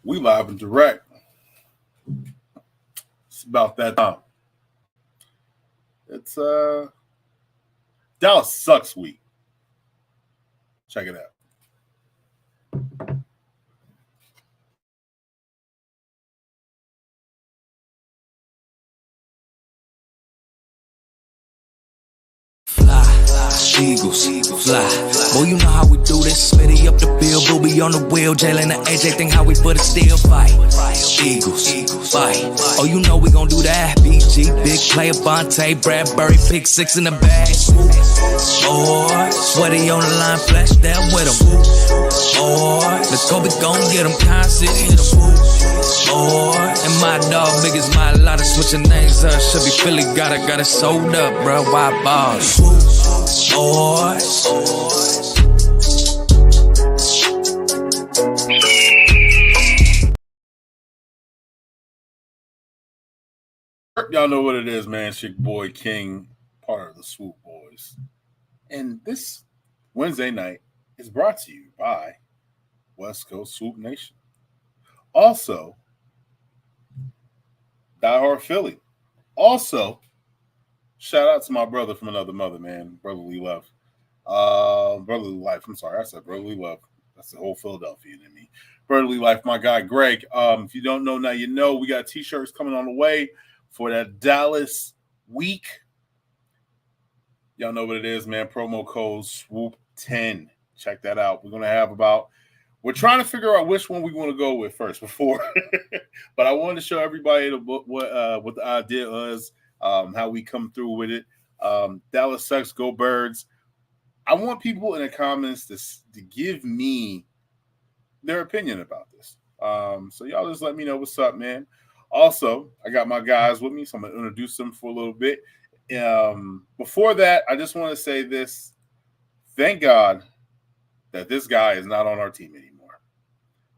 We live and direct. It's about that time. It's Dallas sucks week. Check it out. Eagles, fly. Boy, you know how we do this. Smitty up the field, Booby on the wheel. Jalen the AJ think how we put it still fight. Eagles, fight. Oh, you know we gon' do that. BG, big player, Bonte, Bradbury, pick six in the bag. Or sweaty on the line, flash that with him. Or the Kobe gon' get him, constant hit him. Or and my dog, big as my lot of switching names up. Should be Philly, got it sold up, bro. Why balls? Y'all know what it is, man. It's your boy King, part of the Swoop Boys. And this Wednesday night is brought to you by West Coast Swoop Nation. Also, Diehard Philly. Also, shout out to my brother from another mother, man. Brotherly love. Brotherly life. I'm sorry. I said brotherly love. That's the whole Philadelphia in me. Brotherly life, my guy, Greg. If you don't know, now you know. We got t-shirts coming on the way for that Dallas week. Y'all know what it is, man. Promo code SWOOP10. Check that out. We're trying to figure out which one we want to go with first before. But I wanted to show everybody what the idea is. How we come through with it. Dallas sucks, go Birds. I want people in the comments to give me their opinion about this. So y'all just let me know what's up, man. Also, I got my guys with me, so I'm going to introduce them for a little bit. Before that, I just want to say this. Thank God that this guy is not on our team anymore.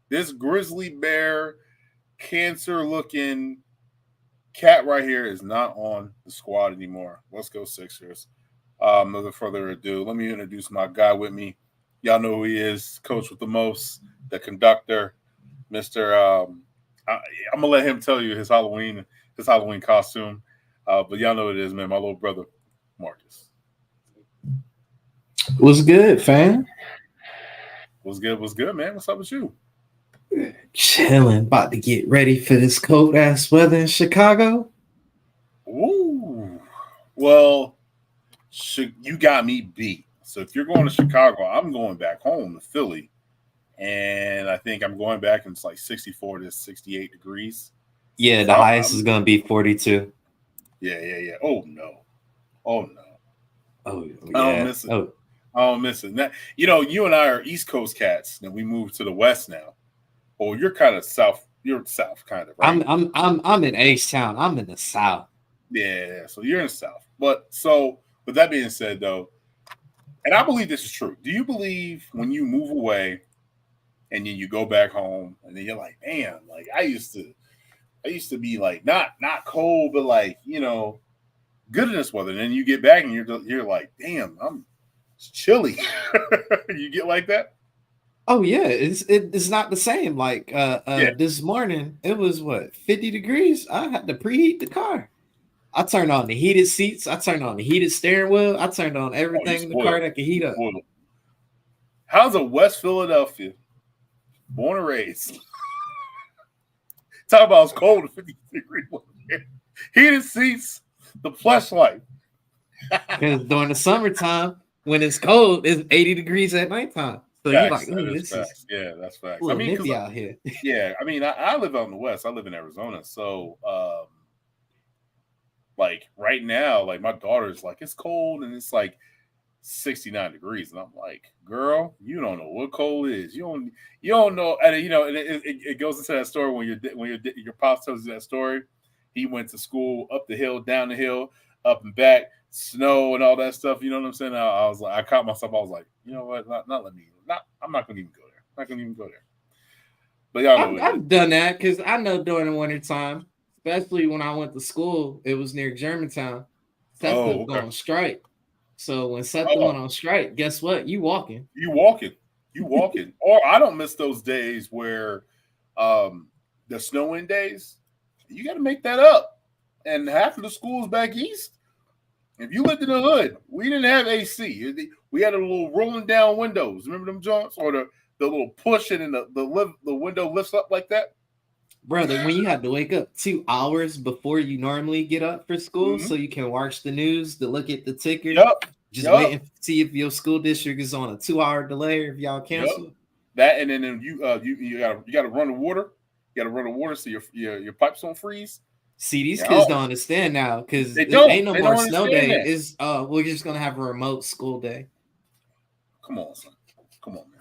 This grizzly bear, cancer-looking cat right here is not on the squad anymore. Let's go Sixers. No further ado, let me introduce my guy with me. Y'all know who he is, coach with the most, the conductor, Mr. I'm gonna let him tell you his Halloween costume. But y'all know what it is, man. My little brother, Marcus. What's good, fam? What's good, man? What's up with you? Chilling, about to get ready for this cold ass weather in Chicago. Ooh, well, you got me beat. So if you're going to Chicago, I'm going back home to Philly, and I think I'm going back and it's like 64 to 68 degrees. Yeah, the highest is gonna be 42. Yeah. Oh no. Oh yeah. I don't miss it. I don't miss it. Now, you and I are East Coast cats, and we moved to the West now. Oh, you're kind of south. You're south, kind of, right? I'm in H-Town. I'm in the South. Yeah, so you're in the South. But so with that being said, though, and I believe this is true. Do you believe when you move away and then you go back home and then you're like, damn, like I used to be like not cold, but like, good in this weather. And then you get back and you're like, damn, it's chilly. You get like that? Oh yeah, it's not the same. Like this morning, it was 50 degrees. I had to preheat the car. I turned on the heated seats. I turned on the heated steering wheel. I turned on everything in the car that could heat up. How's a West Philadelphia, born and raised? Talk about it's cold at 50 degrees. Heated seats, the plush life. Because during the summertime, when it's cold, it's 80 degrees at nighttime. So you're like, that's facts. I mean, nippy out here. Yeah, I mean, I live out in the West. I live in Arizona, so like right now, like my daughter's like, it's cold and it's like 69 degrees, and I'm like, girl, you don't know what cold is. You don't know, and it goes into that story when your pops tells you that story. He went to school up the hill, down the hill, up and back, snow and all that stuff. You know what I'm saying? I was like, I caught myself. I was like, you know what? I'm not gonna even go there. Not gonna even go there. But y'all know I've done that because I know during the wintertime, especially when I went to school, it was near Germantown. SEPTA was on strike. So when SEPTA went on strike, guess what? You walking. Or I don't miss those days where the snow-in days, you got to make that up. And half of the schools back east, if you lived in the hood, we didn't have AC. We had a little rolling down windows. Remember them joints? Or the little push and the window lifts up like that? Brother, when you had to wake up 2 hours before you normally get up for school so you can watch the news, to look at the ticker, just wait and see if your school district is on a 2-hour delay or if y'all cancel. That, and then you gotta run the water. You gotta run the water so your pipes don't freeze. See, these kids don't understand now because it ain't no more snow day. Is we're just gonna have a remote school day. Come on, son. Come on, man.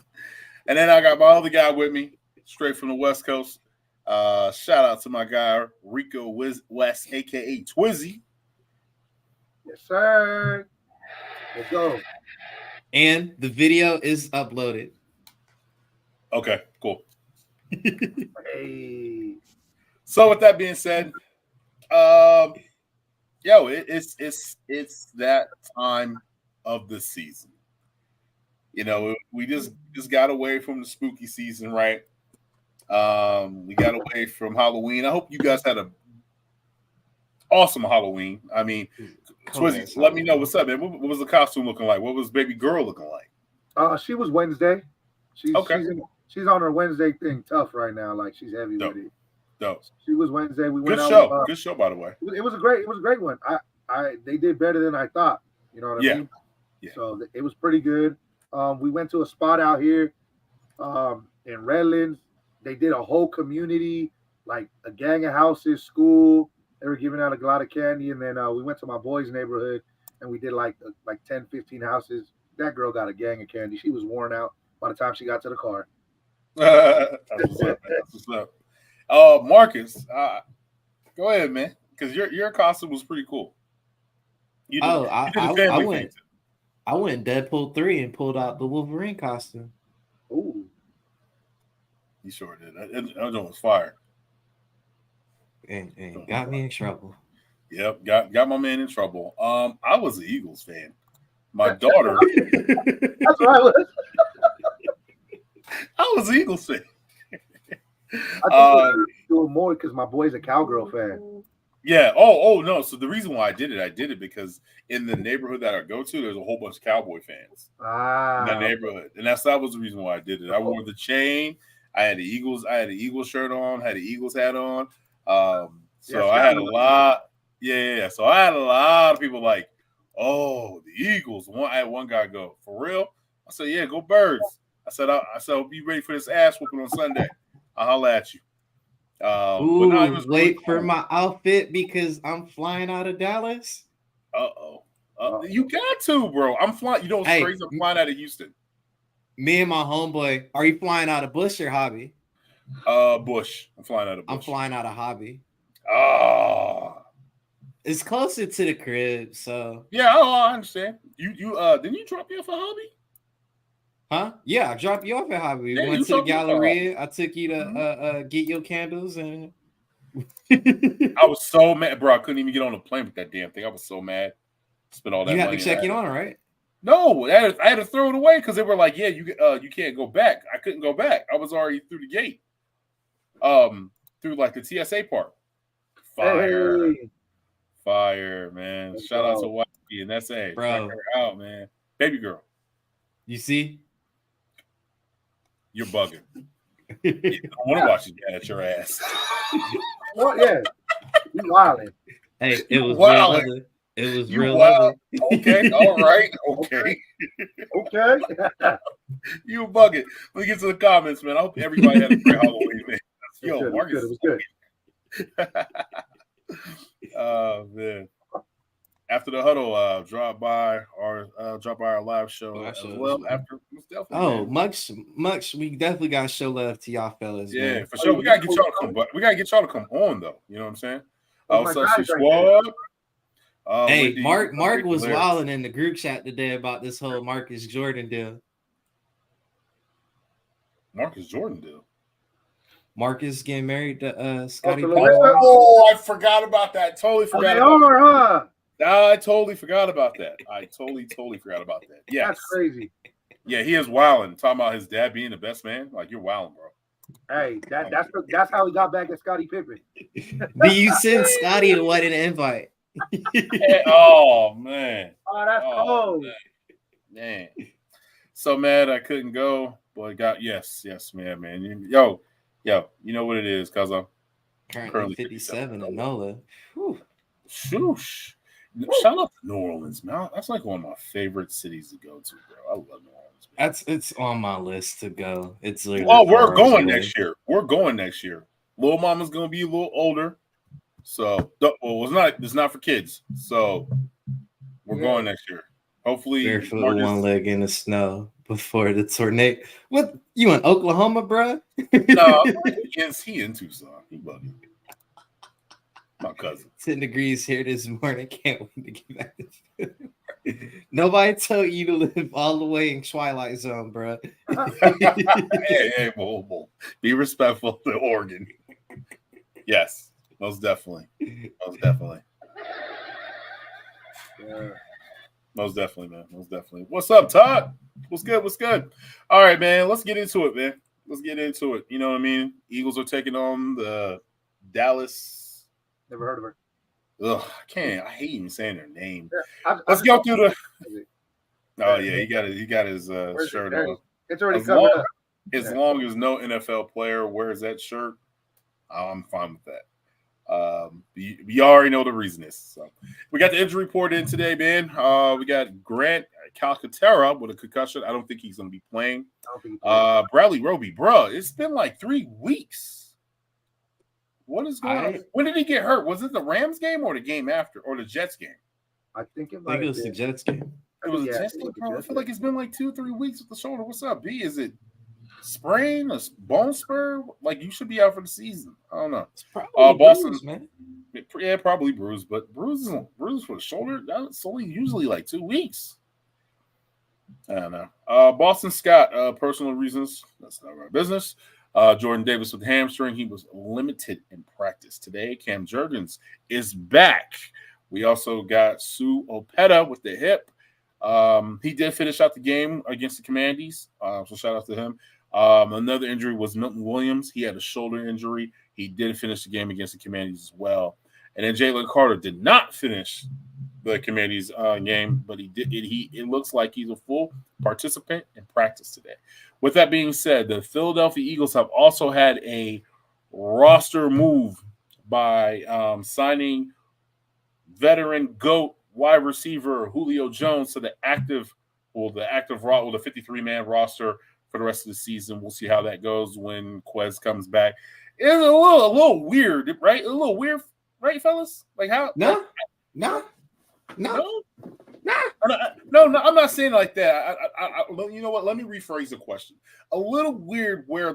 And then I got my other guy with me, straight from the West Coast. Shout out to my guy Rico West, aka Twizzy. Yes, sir. Let's go. And the video is uploaded. Okay, cool. Hey. So with that being said, it's that time of the season. You know, we just got away from the spooky season, right? We got away from Halloween. I hope you guys had a awesome Halloween. I mean, Twizzy, let me know what's up, man. What was the costume looking like? What was baby girl looking like? She was Wednesday. She's on her Wednesday thing tough right now. Like she's heavy with it. Dope. She was Wednesday. We went out. Good show, by the way. It was a great one. They did better than I thought. You know what I mean? Yeah. So it was pretty good. We went to a spot out here in Redlands. They did a whole community, like a gang of houses, school. They were giving out a lot of candy. And then we went to my boy's neighborhood and we did like 10, 15 houses. That girl got a gang of candy. She was worn out by the time she got to the car. That's what's up. Marcus, go ahead, man, because your costume was pretty cool. I went Deadpool 3 and pulled out the Wolverine costume. Ooh, you sure did. That joint was fire. And got me in trouble. Yep, got my man in trouble. I was an Eagles fan. My daughter. That's what I was. I was an Eagles fan. I think doing more because my boy's a Cowgirl fan. Yeah. Oh no. So the reason why I did it because in the neighborhood that I go to, there's a whole bunch of Cowboy fans in that neighborhood, and that was the reason why I did it. I wore the chain. I had the Eagles shirt on. Had the Eagles hat on. So I had a lot. Yeah. So I had a lot of people like, oh, the Eagles. I had one guy go, for real? I said, yeah, go Birds. I said, I'll be ready for this ass whooping on Sunday. I'll holla at you. Wait for my outfit because I'm flying out of Dallas. You got to, bro. I'm flying. You know what's crazy? I'm flying out of Houston. Me and my homeboy. Are you flying out of Bush or Hobby? Bush. I'm flying out of Bush. I'm flying out of Hobby. It's closer to the crib, so yeah. I understand. You didn't you drop me off a Hobby? Huh? Yeah, I dropped you off at Hobby. We went to the Galleria. I took you to get your candles, and I was so mad, bro. I couldn't even get on the plane with that damn thing. I was so mad. Spent all that. You had money to check it on, right? No, I had to throw it away because they were like, "Yeah, you can't go back." I couldn't go back. I was already through the gate. Through like the TSA part. Fire, man! Let's Shout go. out to YP and SA. Bro. Check her out, man. Baby girl. You see? You're bugging. I want to watch you at your ass. Well, yeah. You wildin'. Hey, it was real weather. It was real weather. Okay, all right. Okay. You bugging. Let me get to the comments, man. I hope everybody had a great Halloween, man. Yo, Marcus. It was good. Oh man! After the huddle, drop by our live show as well. After much. We definitely got to show love to y'all fellas. Yeah, man. for sure. We gotta get y'all to come. We gotta get y'all to come on though. You know what I'm saying? What's up, Squad? Hey, Mark was wilding in the group chat today about this whole Marcus Jordan deal. Marcus Jordan deal. Marcus getting married to Scotty. Oh, I forgot about that. Totally forgot about that. I totally forgot about that. Forgot about that. Yeah, that's crazy. Yeah, he is wilding. Talking about his dad being the best man. Like, you're wilding, bro. Hey, that's how he got back at Scottie Pippen. Do you send Scotty a wedding invite? Oh man. Oh, that's cold. Man. So mad I couldn't go. Boy, yes, man. Yo, you know what it is, cuz I'm Currently 57 in NOLA. Shoosh. Shout out to New Orleans, man. That's like one of my favorite cities to go to, bro. I love New Orleans. Man. It's on my list to go. It's we're going next year. We're going next year. Little Mama's gonna be a little older. So it's not for kids. So we're going next year. Hopefully barefoot one leg in the snow before the tornado. What you in Oklahoma, bro? No, he in Tucson. He bugging. My cousin. 10 degrees here this morning. Can't wait to get back to Nobody told you to live all the way in Twilight Zone, bro. Hey, be respectful to Oregon. Yes, most definitely. Yeah. Most definitely, man. Most definitely. What's up, Todd? What's good? All right, man. Let's get into it, man. You know what I mean? Eagles are taking on the Dallas. Never heard of her. Ugh, I can't. I hate even saying their name. Let's go through the. Oh yeah, he got his shirt on. It's already covered up. As long as no NFL player wears that shirt, I'm fine with that. You already know the reason is. So we got the injury report in today, man. We got Grant Calcaterra with a concussion. I don't think he's going to be playing. Bradley Roby, bro, it's been like 3 weeks. What is going on? When did he get hurt? Was it the Rams game or the game after or the Jets game? I think it was the Jets game. It was a Jets game. I feel like it's been like 2-3 weeks with the shoulder. What's up, B? Is it sprain, a bone spur? Like you should be out for the season. I don't know. It's probably Boston, bruised, man. Yeah, probably bruised, but bruise for the shoulder. That's only usually like 2 weeks. I don't know. Boston Scott, personal reasons. That's not our business. Jordan Davis with hamstring. He was limited in practice today. Cam Jurgens is back. We also got Sue Opeta with the hip. He did finish out the game against the Commanders. So shout out to him. Another injury was Milton Williams. He had a shoulder injury. He did finish the game against the Commanders as well. And then Jalen Carter did not finish the Commanders game, but he did. It looks like he's a full participant in practice today. With that being said, the Philadelphia Eagles have also had a roster move by signing veteran GOAT wide receiver Julio Jones to the 53-man roster for the rest of the season. We'll see how that goes when Quez comes back. It's a little weird, right? A little weird, right, fellas? Like how? No. No, I'm not saying like that. You know what? Let me rephrase the question. A little weird where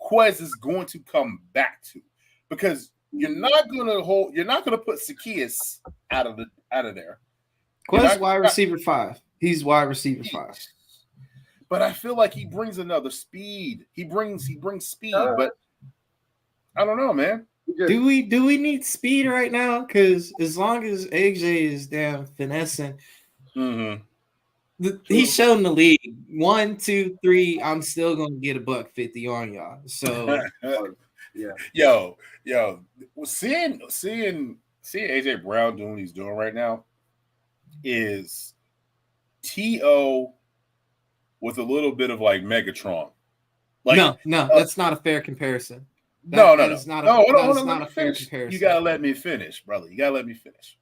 Quez is going to come back to, because you're not going to put Zacchaeus out of there. Quez wide receiver 5. He's wide receiver 5. But I feel like he brings another speed. He brings speed, but I don't know, man. Do we need speed right now? Because as long as AJ is down finessing, he's shown the league 1, 2, 3. I'm still gonna get $150 on y'all. So yeah, seeing AJ Brown doing what he's doing right now is T.O. with a little bit of like Megatron. Like no, that's not a fair comparison. That is not a fair comparison. You gotta let me finish, brother. You gotta let me finish.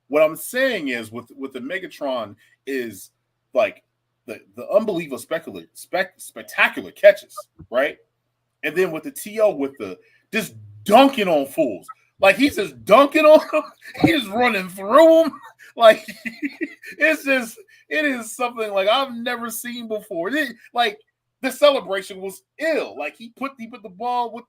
What I'm saying is, with the Megatron is like the unbelievable spectacular catches, right? And then with the TO with the just dunking on fools, like he's just dunking on them. He's running through them. Like it is something like I've never seen before. Like the celebration was ill. Like he put the ball with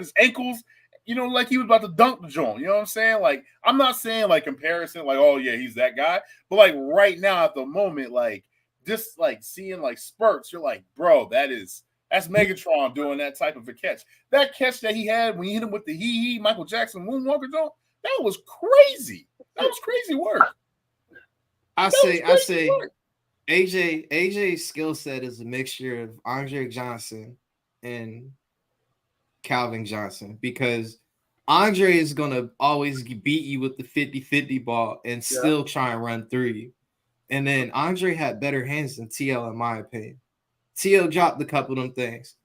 his ankles, like he was about to dunk the joint. You know what I'm saying? Like I'm not saying like comparison, like oh yeah, he's that guy. But like right now at the moment, like just like seeing like spurts, you're like, bro, that's Megatron doing that type of a catch. That catch that he had when he hit him with the Michael Jackson moonwalker joint, that was crazy. That was crazy work. I say. Work. AJ's skill set is a mixture of Andre Johnson and Calvin Johnson because Andre is going to always beat you with the 50-50 ball and still try and run through you. And then Andre had better hands than TL, in my opinion. TL dropped a couple of them things.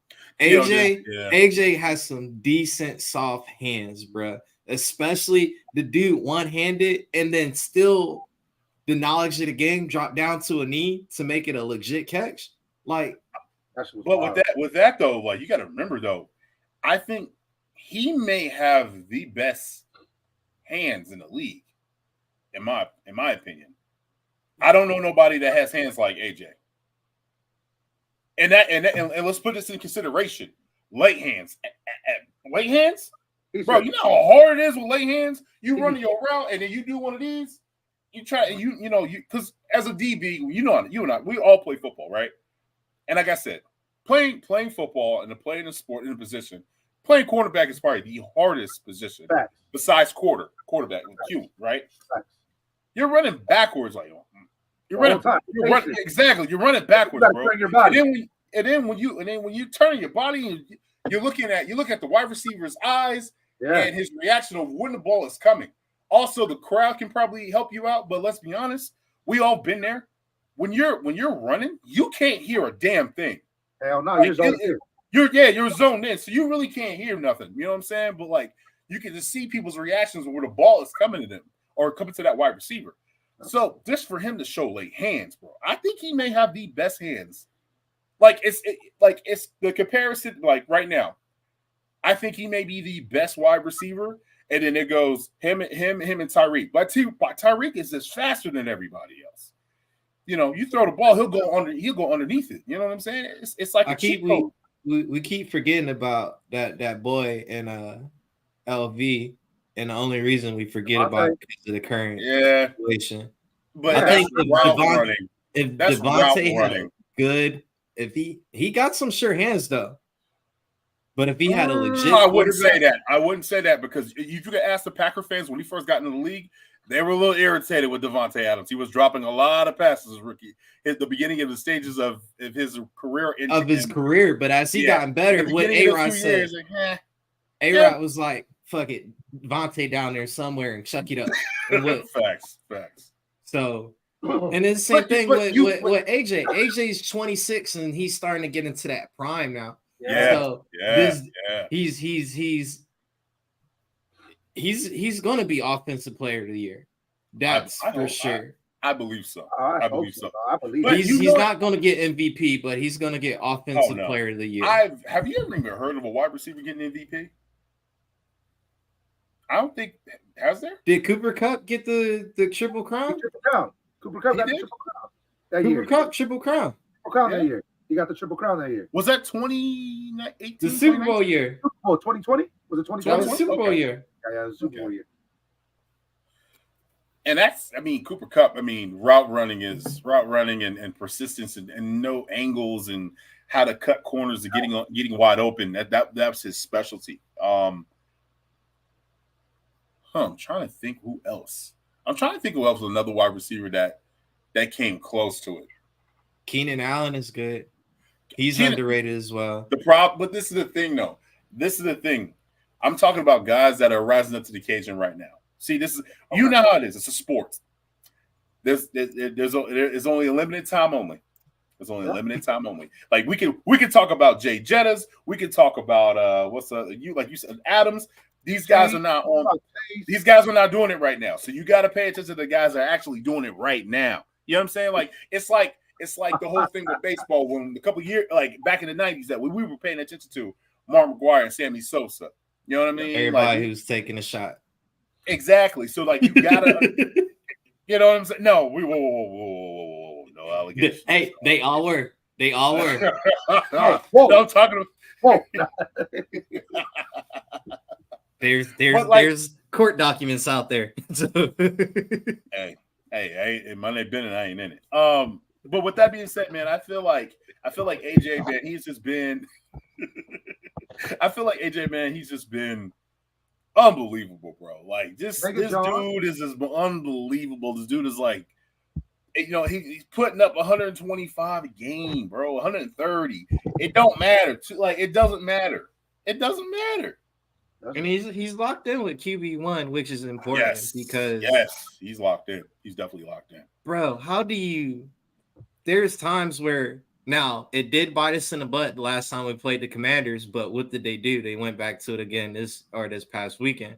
AJ has some decent soft hands, bro. Especially the dude one-handed and then still the knowledge of the game dropped down to a knee to make it a legit catch. Like, but with that though, like you got to remember though, I think he may have the best hands in the league, in my opinion. I don't know nobody that has hands like AJ. And let's put this in consideration. Late hands. Late hands? Bro, you know how hard it is with late hands? You run your route and then you do one of these. You try because as a DB, you and I, we all play football, right? And like I said, playing football and playing a sport in a position, playing quarterback is probably the hardest position besides quarterback with Q, right? You're running backwards like you're running exactly. You're running backwards, bro. Your body. And then when you turn your body and you look at the wide receiver's eyes and his reaction of when the ball is coming. Also, the crowd can probably help you out, but let's be honest, we all been there. When you're running, you can't hear a damn thing. Hell no, you're zoned in. You're zoned in, so you really can't hear nothing. You know what I'm saying? But like you can just see people's reactions where the ball is coming to them or coming to that wide receiver. So just for him to show late hands, bro, I think he may have the best hands. It's the comparison. Like right now, I think he may be the best wide receiver, and then it goes him and Tyreek. But Tyreek is just faster than everybody else. You know, you throw the ball, he'll go underneath it. You know what I'm saying? It's like we keep forgetting about that boy in LV. And the only reason we forget about it is the current situation. But I think if Devontae had a good, if he got some sure hands though. But if he had a legit, I wouldn't say that. I wouldn't say that because if you could ask the Packer fans when he first got into the league, they were a little irritated with Devontae Adams. He was dropping a lot of passes as rookie at the beginning of the stages of his career. But as he gotten better, what A-Rod said, A-Rod was like, fuck it, Vontae down there somewhere and chuck it up. Facts. So, and it's the same thing with AJ. AJ's 26 and he's starting to get into that prime now. He's going to be offensive player of the year. That's for sure. I believe so. I believe so. He's not going to get MVP, but he's going to get offensive player of the year. Have you ever even heard of a wide receiver getting MVP? I don't think has there. Did Cooper Kupp get the triple crown? Cooper Kupp got the triple crown that year. Cooper Kupp triple crown. That year. He got the triple crown that year. Was that 2018? The Super Bowl year. Super Bowl 2020? Was it 2020? That was the Super Bowl year. Yeah, the Super Bowl year. And that's, Cooper Kupp, route running and persistence and no angles and how to cut corners and getting wide open. That's his specialty. I'm trying to think who else. Was another wide receiver that came close to it. Keenan Allen is good. He's underrated as well. But this is the thing, though. I'm talking about guys that are rising up to the occasion right now. See, this is you know how it is. It's a sport. There's only a limited time only. There's only a limited time only. Like we can talk about Jay Jettas. We can talk about like you said, Adams. These guys are not on. These guys are not doing it right now. So you got to pay attention to the guys that are actually doing it right now. You know what I'm saying? Like it's like the whole thing with baseball when a couple years, like back in the 90s, that we were paying attention to Mark McGwire and Sammy Sosa. You know what I mean? Everybody who's taking a shot. Exactly. So like you gotta, you know what I'm saying? No, whoa, no allegations. Hey, they all were. No, I'm talking about. There's court documents out there. Hey, Monday Bennett, I ain't in it. But with that being said, man, I feel like AJ, man, he's just been. I feel like AJ, man, he's just been unbelievable, bro. Like this dude is just unbelievable. This dude is like he's putting up 125 a game, bro, 130. It don't matter. It doesn't matter. It doesn't matter. And he's locked in with QB1, which is important because he's locked in. He's definitely locked in. Bro, there's times where now it did bite us in the butt the last time we played the Commanders, but what did they do? They went back to it again this past weekend.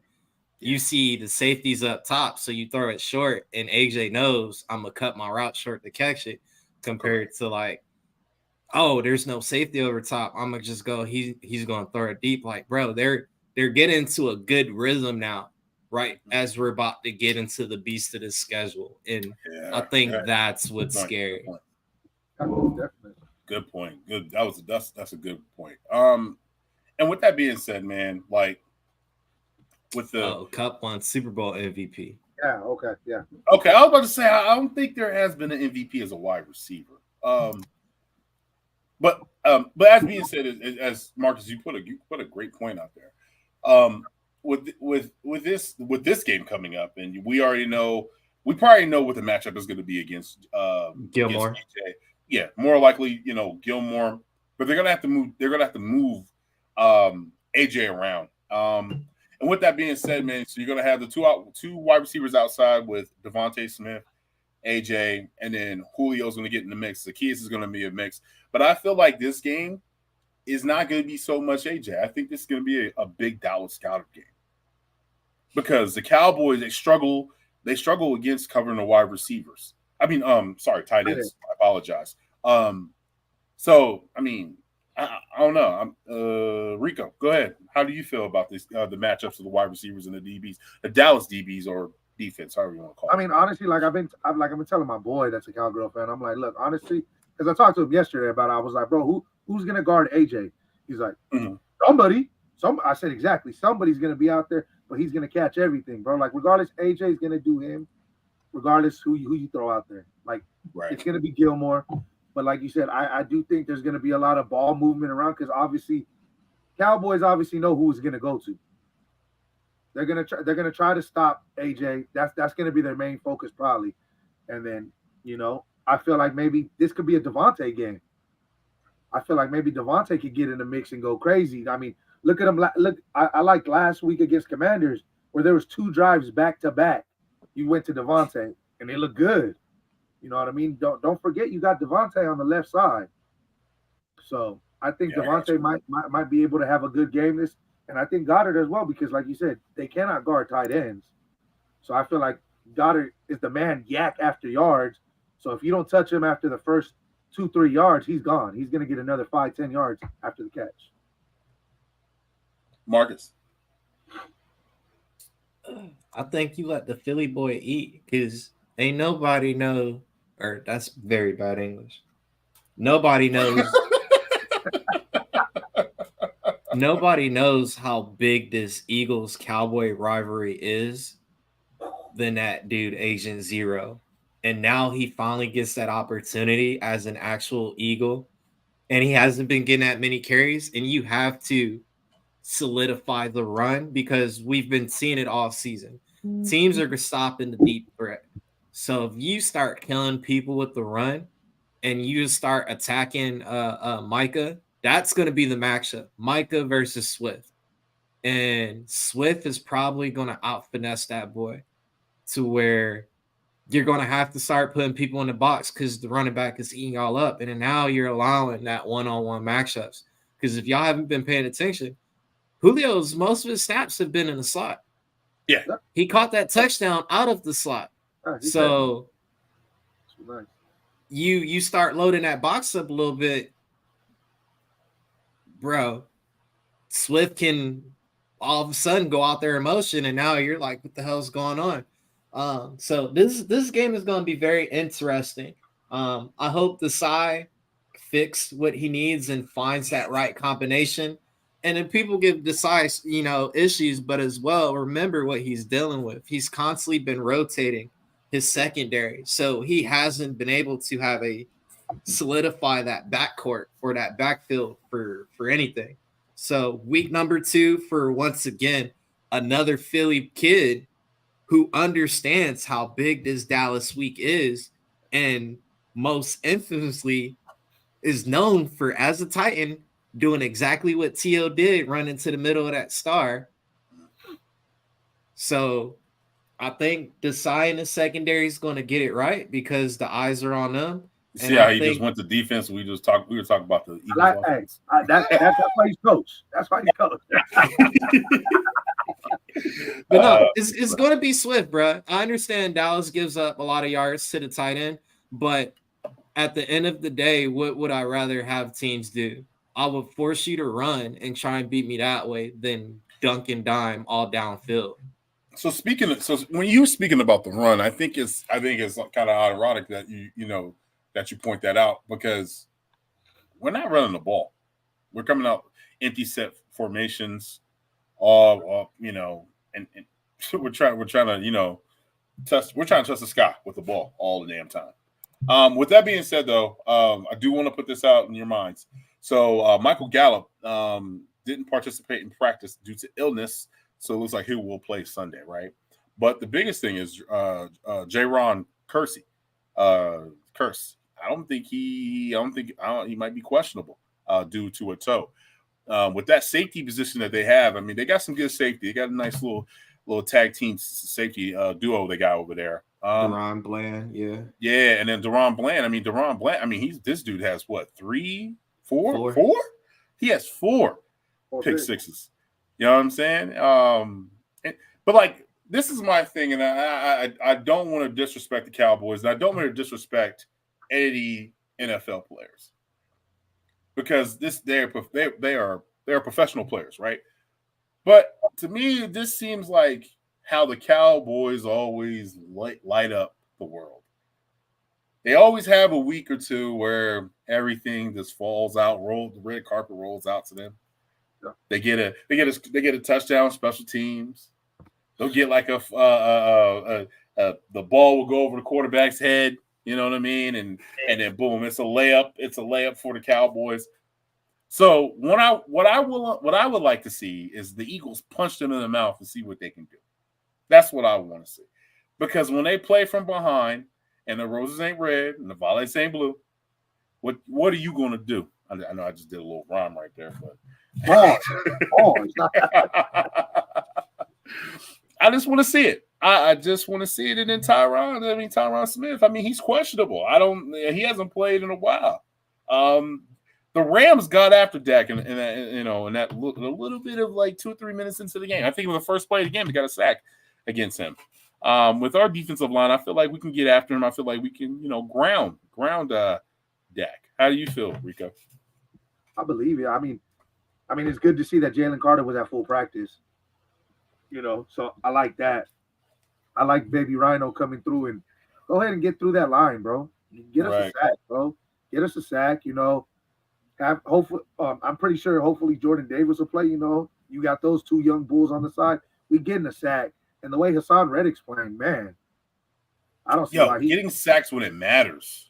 You see the safeties up top, so you throw it short, and AJ knows I'm gonna cut my route short to catch it, compared to like, oh, there's no safety over top. I'm gonna just go. He's gonna throw it deep. Like, bro, they're getting into a good rhythm now, right? As we're about to get into the beast of the schedule, and I think that's what's scary. Good point. Good. That's a good point. And with that being said, man, like. With the Cup won Super Bowl MVP. Yeah. Okay. Yeah. Okay. I was about to say I don't think there has been an MVP as a wide receiver. But as being said, as Marcus, you put a great point out there. With this game coming up, and we probably know what the matchup is going to be against Gilmore. Against AJ. Yeah, more likely, Gilmore, but they're gonna have to move. They're gonna have to move AJ around. And with that being said, man, so you're going to have the two wide receivers outside with Devontae Smith, AJ, and then Julio's going to get in the mix. Zacchaeus is going to be a mix. But I feel like this game is not going to be so much AJ. I think this is going to be a big Dallas Scouter game. Because the Cowboys, they struggle against covering the wide receivers. Tight ends. I apologize. So, I mean, I don't know. Rico, go ahead. How do you feel about this? The matchups of the wide receivers and the DBs, the Dallas DBs or defense, however you want to call it. I mean, honestly, I've been telling my boy that's a Cowgirl fan. I'm like, look, honestly, because I talked to him yesterday about it. I was like, bro, who's gonna guard AJ? He's like, somebody. I said exactly. Somebody's gonna be out there, but he's gonna catch everything, bro. Like regardless, AJ's gonna do him, regardless who you throw out there. Like It's gonna be Gilmore. But like you said, I do think there's going to be a lot of ball movement around because obviously, Cowboys obviously know who it's going to go to. They're gonna try to stop AJ. That's going to be their main focus probably. And then I feel like maybe this could be a Devontae game. I feel like maybe Devontae could get in the mix and go crazy. I mean, look at him. Look, I liked last week against Commanders where there was 2 drives back to back. You went to Devontae and they look good. You know what I mean? Don't forget you got Devontae on the left side. So I think Devontae might be able to have a good game this, and I think Goddard as well, because like you said, they cannot guard tight ends. So I feel like Goddard is the man yak after yards. So if you don't touch him after the first 2-3 yards, he's gone. He's gonna get another 5-10 yards after the catch. Marcus. I think you let the Philly boy eat because ain't nobody know. Or that's very bad English. Nobody knows. Nobody knows how big this Eagles Cowboy rivalry is than that dude Agent Zero. And now he finally gets that opportunity as an actual Eagle. And he hasn't been getting that many carries. And you have to solidify the run because we've been seeing it all season. Teams are stopping the deep threat. So if you start killing people with the run and you start attacking Micah, that's going to be the matchup. Micah versus Swift. And Swift is probably going to out-finesse that boy to where you're going to have to start putting people in the box because the running back is eating all up. And then now you're allowing that one-on-one matchups. Because if y'all haven't been paying attention, Julio's most of his snaps have been in the slot. Yeah. He caught that touchdown out of the slot. So you start loading that box up a little bit, bro. Swift can all of a sudden go out there in motion, and now you're like, what the hell's going on? So this game is going to be very interesting. I hope Desai fixes what he needs and finds that right combination. And then people give Desai, issues, but as well, remember what he's dealing with. He's constantly been rotating his secondary. So he hasn't been able to solidify that backcourt or that backfield for anything. So week number 2 for, once again, another Philly kid who understands how big this Dallas week is. and most infamously is known for, as a Titan, doing exactly what T.O. did, run into the middle of that star. So I think Desai in the secondary is going to get it right because the eyes are on them. See how he just went to defense. We were talking about the Eagles offense. That's why he's coach. That's why he's coach. But no, it's going to be Swift, bro. I understand Dallas gives up a lot of yards to the tight end, but at the end of the day, what would I rather have teams do? I would force you to run and try and beat me that way than dunk and dime all downfield. So when you were speaking about the run, I think it's kind of ironic that that you point that out, because we're not running the ball. We're coming out empty set formations, and we're trying to test the sky with the ball all the damn time. With that being said, though, I do want to put this out in your minds. So Michael Gallup didn't participate in practice due to illness, so it looks like he will play Sunday, right? But the biggest thing is Jaron Kersey. He might be questionable due to a toe. With that safety position that they have, I mean, they got some good safety. They got a nice little tag team safety duo they got over there. Deron Bland, yeah, and then Deron Bland. I mean, this dude has what, four? He has four pick sixes. You know what I'm saying? But like, this is my thing, and I don't want to disrespect the Cowboys, and I don't want to disrespect any NFL players, because they are professional players, right? But to me, this seems like how the Cowboys always light up the world. They always have a week or two where everything just falls out, the red carpet rolls out to them. Yeah. They get a touchdown, special teams. They'll get like the ball will go over the quarterback's head. You know what I mean? And then boom, it's a layup. It's a layup for the Cowboys. So what I would like to see is the Eagles punch them in the mouth and see what they can do. That's what I want to see. Because when they play from behind and the roses ain't red and the violets ain't blue, what are you going to do? I know I just did a little rhyme right there, but I just want to see it. I just want to see it. And then Tyron Smith. I mean, he's questionable. He hasn't played in a while. The Rams got after Dak in that a little bit of like 2 or 3 minutes into the game. I think it was the first play of the game, they got a sack against him. With our defensive line, I feel like we can get after him. I feel like we can, ground Dak. How do you feel, Rico? I believe it. I mean, it's good to see that Jalen Carter was at full practice. So I like that. I like Baby Rhino coming through, and go ahead and get through that line, bro. Get us a sack, bro. Get us a sack. Hopefully, I'm pretty sure. Hopefully, Jordan Davis will play. You got those two young bulls on the side. We getting a sack, and the way Hassan Reddick's playing, man, I don't see why getting sacks when it matters.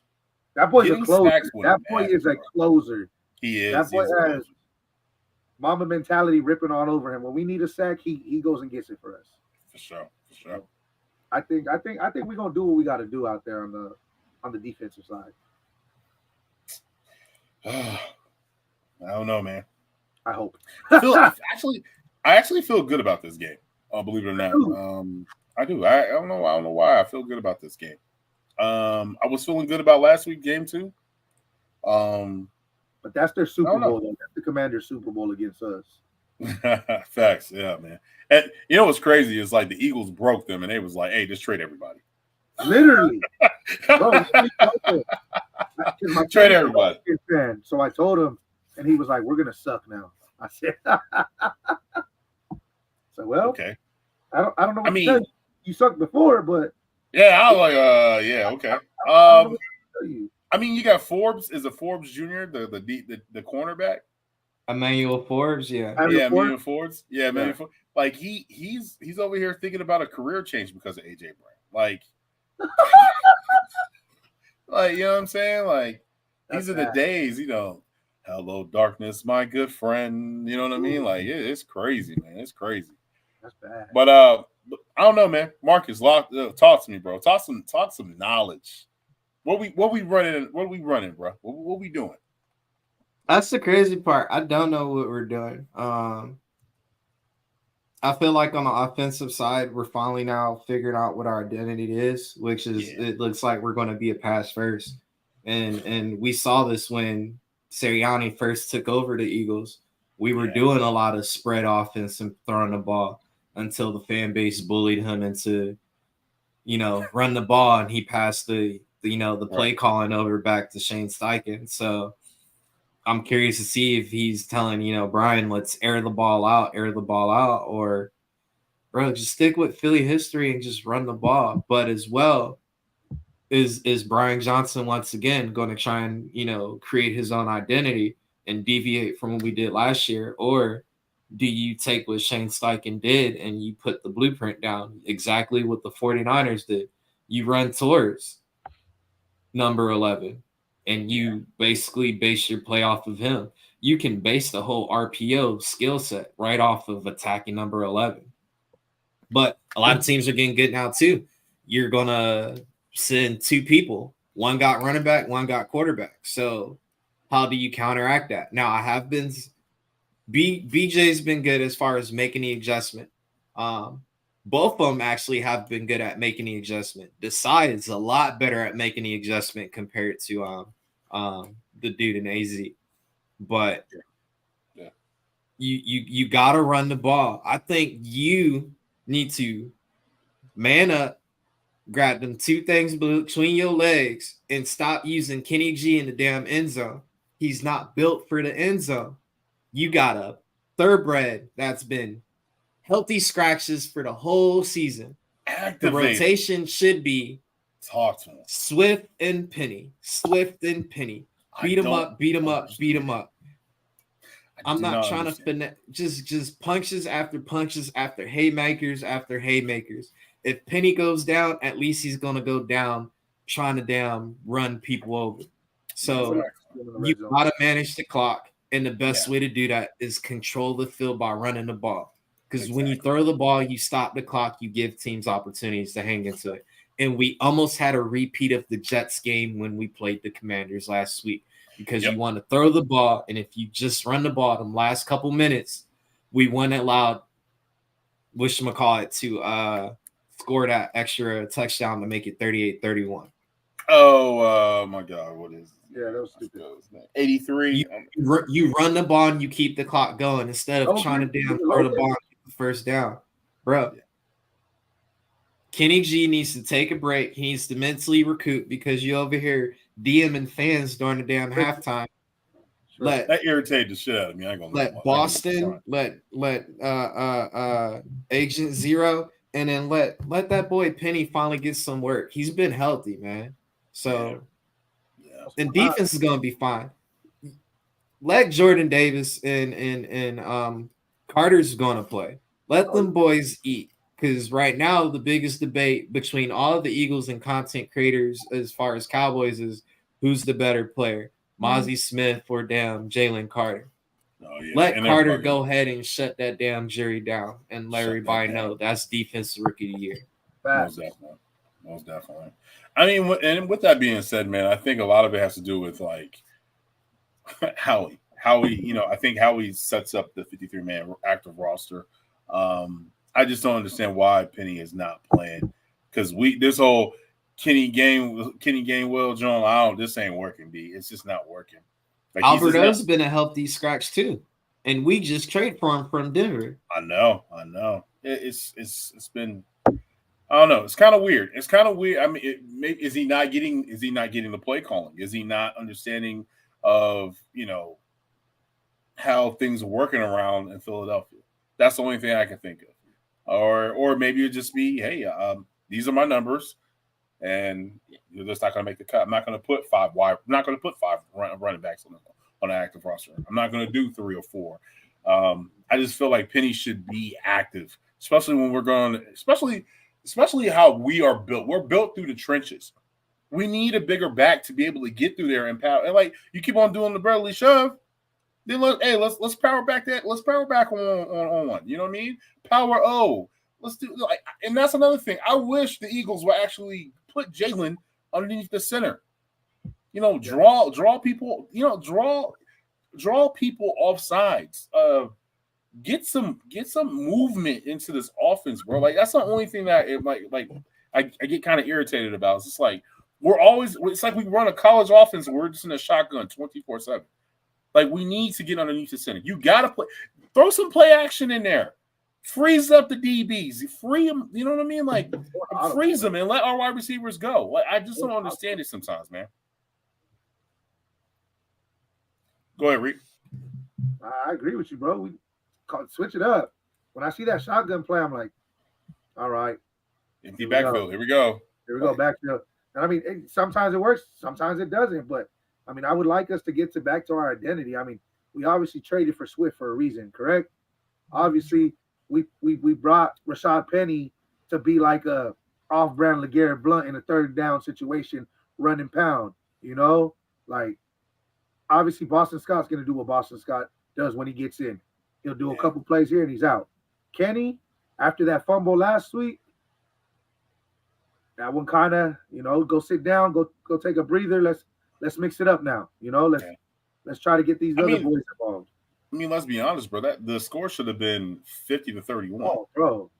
That boy's a closer. That boy is a closer. He is. That boy has Mamba mentality ripping all over him. When we need a sack, he goes and gets it for us. For sure. I think we're gonna do what we got to do out there on the defensive side. I don't know, man. I hope. I actually feel good about this game. Believe it or not, I do. I don't know why I feel good about this game. I was feeling good about last week's game too. But that's their Super Bowl. That's the Commanders' Super Bowl against us. Facts, yeah, man. And what's crazy is like the Eagles broke them, and they was like, "Hey, just trade everybody." Literally, bro, trade everybody. So I told him, and he was like, "We're gonna suck now." I said, "So well, okay." I don't know. What to tell you. You sucked before, but yeah, I was like, yeah, okay. You got Forbes. Is it Forbes Jr. the cornerback? Emmanuel Forbes, yeah. Emmanuel Forbes. Yeah, Emmanuel Forbes. Like he's over here thinking about a career change because of AJ Brown. Like, you know what I'm saying? Like, these are the days, hello darkness, my good friend. You know what I mean? Like, it's crazy, man. It's crazy. That's bad. But I don't know, man. Marcus, talk to me, bro. Talk some knowledge. What we running? What are we running, bro? What we doing? That's the crazy part. I don't know what we're doing. I feel like on the offensive side, we're finally now figuring out what our identity is, which is it looks like we're going to be a pass first. And we saw this when Sirianni first took over the Eagles. We were doing a lot of spread offense and throwing the ball until the fan base bullied him into, run the ball, and he passed the play calling over back to Shane Steichen. So I'm curious to see if he's telling, Brian, let's air the ball out, or bro, just stick with Philly history and just run the ball. But as well, is Brian Johnson once again going to try and, create his own identity and deviate from what we did last year? Or do you take what Shane Steichen did and you put the blueprint down, exactly what the 49ers did? You run towards number 11 and you basically base your play off of him. You can base the whole RPO skill set right off of attacking number 11. But a lot of teams are getting good now too. You're going to send two people. One got running back, one got quarterback. So how do you counteract that? Now, I have been BJ's been good as far as making the adjustment. Both of them actually have been good at making the adjustment. Desai is a lot better at making the adjustment compared to the dude in AZ. But you got to run the ball. I think you need to man up, grab them two things between your legs, and stop using Kenny G in the damn end zone. He's not built for the end zone. You got a thoroughbred that's been healthy scratches for the whole season. Activate. The rotation should be talk to him. Swift and Penny. Beat him up. I'm not trying to finesse, just punches after haymakers. If Penny goes down, at least he's going to go down trying to damn run people over. So you got to manage the clock, and the best way to do that is control the field by running the ball. Because when you throw the ball, you stop the clock, you give teams opportunities to hang into it. And we almost had a repeat of the Jets game when we played the Commanders last week, because you want to throw the ball, and if you just run the ball them last couple minutes, we wouldn't allow whatchamacallit to score that extra touchdown to make it 38-31. Oh my God, what is it? Yeah, that was stupid. 83. You run the ball and you keep the clock going instead of trying to damn throw the ball and get the first down. Bro, Kenny G needs to take a break. He needs to mentally recoup, because you over here DMing fans during the damn halftime. That irritated the shit out of me. I ain't gonna let Boston, let Agent Zero, and then let that boy Penny finally get some work. He's been healthy, man. So and defense is gonna be fine. Let Jordan Davis and Carter's gonna play. Let them boys eat. Because right now, the biggest debate between all of the Eagles and content creators as far as Cowboys is who's the better player, Mozzie Smith or damn Jalen Carter. Let Carter go ahead and shut that damn jury down and let everybody know that's defensive rookie of the year. Most definitely. I mean, and with that being said, man, I think a lot of it has to do with like Howie. I think Howie sets up the 53-man active roster. I just don't understand why Penny is not playing, because this whole Kenny Gainwell Jones, this ain't working, B. It's just not working. Like, Alberto's been a healthy scratch too, and we just traded for him from Denver. I know. It's been, I don't know. It's kind of weird. I mean, is he not getting the play calling? Is he not understanding of how things are working around in Philadelphia? That's the only thing I can think of. Or maybe it'd just be, hey, these are my numbers, and you're just not going to make the cut. I'm not going to put five running backs on an active roster. I'm not going to do 3 or 4. I just feel like Penny should be active, especially when we're going. Especially how we are built. We're built through the trenches. We need a bigger back to be able to get through there and power. And like you keep on doing the brotherly shove. Then let's power back that. Let's power back on one. You know what I mean? Power O. Let's do and that's another thing. I wish the Eagles would actually put Jalen underneath the center. Draw people. Draw people off sides. Get some movement into this offense, bro. Like that's the only thing that I get kind of irritated about. It's just like it's like we run a college offense and we're just in a shotgun 24/7. Like we need to get underneath the center. You gotta throw some play action in there. Freeze up the DBs. Free them. You know what I mean? Like freeze them and let our wide receivers go. Like I just don't understand it sometimes, man. Go ahead, Reed. I agree with you, bro. We switch it up. When I see that shotgun play, I'm like, all right. Empty backfield. Here we go. Here we go. Backfield. And I mean, sometimes it works, sometimes it doesn't. But I mean, I would like us to get back to our identity. I mean, we obviously traded for Swift for a reason, correct? Obviously, we brought Rashad Penny to be like a off-brand LeGarrette Blount in a third down situation, run and pound. Like obviously Boston Scott's going to do what Boston Scott does when he gets in. He'll do a couple plays here and he's out. Kenny, after that fumble last week, that one kind of, go sit down, go take a breather. Let's mix it up now. Let's try to get these other boys involved. I mean, let's be honest, bro. The score should have been 50-31. Oh, bro.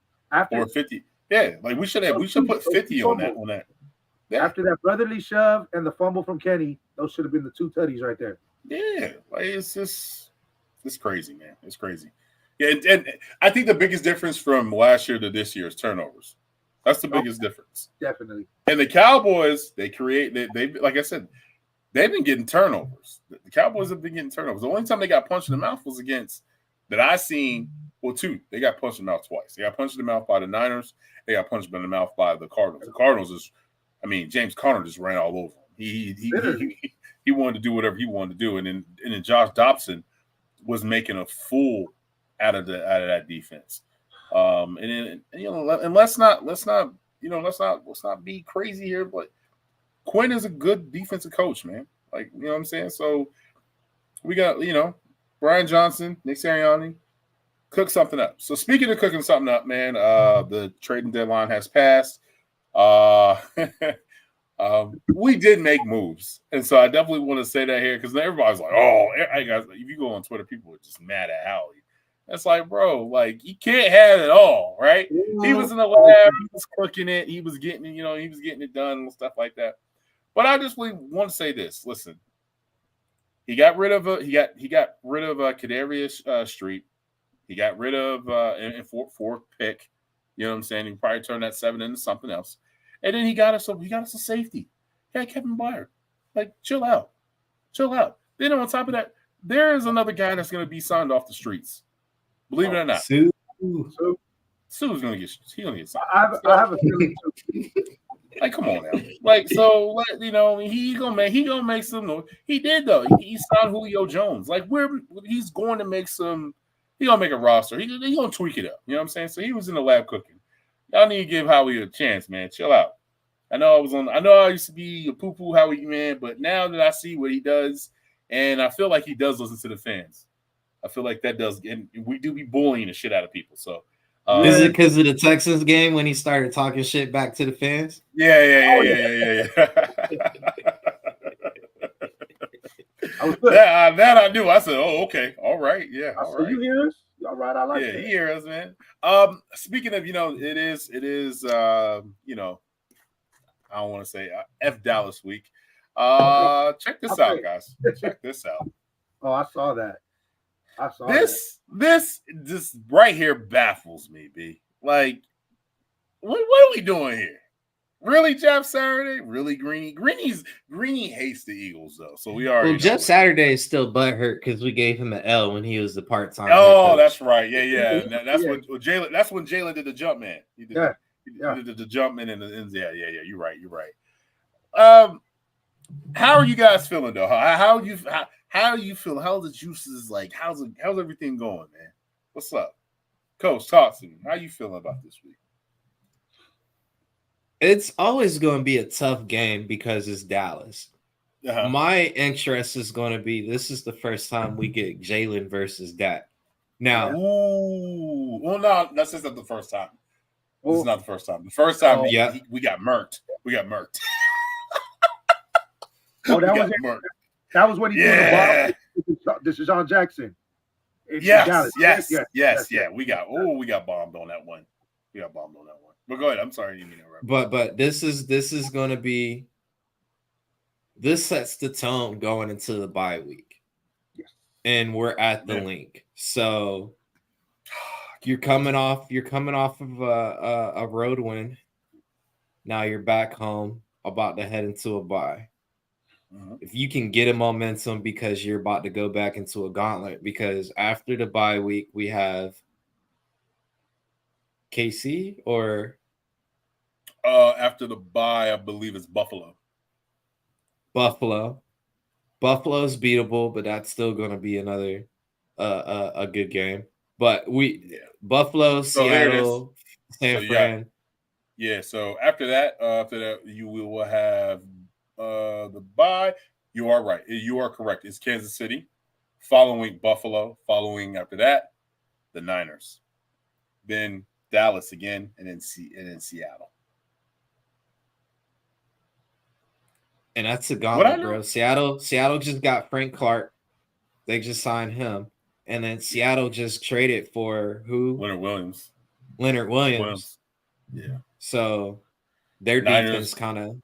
Or 50. Yeah, like we should put 50 on that. Yeah. After that brotherly shove and the fumble from Kenny, those should have been the two tutties right there. Yeah, like it's crazy, man. It's crazy. Yeah, and I think the biggest difference from last year to this year is turnovers. That's the biggest difference. Definitely. And the Cowboys, they like I said, they've been getting turnovers. The Cowboys have been getting turnovers. The only time they got punched in the mouth was against that I seen. Well, two. They got punched in the mouth twice. They got punched in the mouth by the Niners. They got punched in the mouth by the Cardinals. The Cardinals James Conner just ran all over him. He wanted to do whatever he wanted to do, and then Josh Dobson was making a fool out of that defense. And let's not be crazy here, but Quinn is a good defensive coach, man. Like, you know what I'm saying? So we got, Brian Johnson, Nick Sirianni, cook something up. So speaking of cooking something up, man, the trading deadline has passed. We did make moves, and so I definitely want to say that here because everybody's like, "Oh, hey guys!" If you go on Twitter, people are just mad at Howie. It's like, bro, like you can't have it all, right? He was in the lab, he was cooking it, he was getting it done and stuff like that. But I just really want to say this: listen, he got rid of Kadarius Street. He got rid of in fourth pick. You know what I'm saying? He probably turned that 7 into something else. And then he got us a safety. Yeah, Kevin Byard. Like, chill out. Then on top of that, there is another guy that's going to be signed off the streets. Believe it or not. Sue's going to get signed. I have a feeling too. Like, come on now. Like, so he gonna make some noise. He did though. He signed Julio Jones. Like, he's going to make some. He gonna make a roster. He gonna tweak it up. You know what I'm saying? So he was in the lab cooking. Y'all need to give Howie a chance, man. Chill out. I know I used to be a poo-poo Howie man, but now that I see what he does, and I feel like he does listen to the fans. I feel like that does, and we do be bullying the shit out of people. So is it because of the Texans game when he started talking shit back to the fans? Yeah. That I knew. I said, "Oh, okay, all right, yeah, all right." You hear us? All right, I like that. Yeah, he hears us, man. Speaking of, it is. I don't want to say F Dallas week. Check this out, guys. Check this out. Oh, I saw that. This right here baffles me, B. Like, what are we doing here? Really, Jeff Saturday? Really, Greeny? Greeny hates the Eagles, though. So we already. Well, Jeff Saturday is still butthurt because we gave him an L when he was the part-time. Oh, that's right. Yeah. That's when Jalen. That's when Jalen did the jump man. He did the jump man and yeah. You're right. How are you guys feeling though? How do you feel? How's the juices like? How's everything going, man? What's up, Coach? Talk to me. How you feeling about this week? It's always going to be a tough game because it's Dallas. Uh-huh. My interest is going to be this is the first time we get Jalen versus Dak. Now, well, no, that's just not the first time. This is not the first time. The first time we got murked. We got murked. Oh, that was murked. That was when he threw the ball. This is John Jackson. Yes. We got bombed on that one. But go ahead. I'm sorry, you mean it right. But this is going to be. This sets the tone going into the bye week. Yes. And we're at the link. So you're coming off of a road win. Now you're back home, about to head into a bye. Mm-hmm. If you can get a momentum because you're about to go back into a gauntlet, because after the bye week we have KC or after the bye, I believe it's Buffalo. Buffalo's beatable, but that's still going to be another a good game. But Buffalo, Seattle, San Fran. Yeah. So after that, you will have the bye. You are right. You are correct. It's Kansas City, following Buffalo, following after that, the Niners, then Dallas again, and then Seattle. And that's a gauntlet, bro. Seattle just got Frank Clark. They just signed him. And then Seattle just traded for who? Leonard Williams. Yeah. So their defense kind of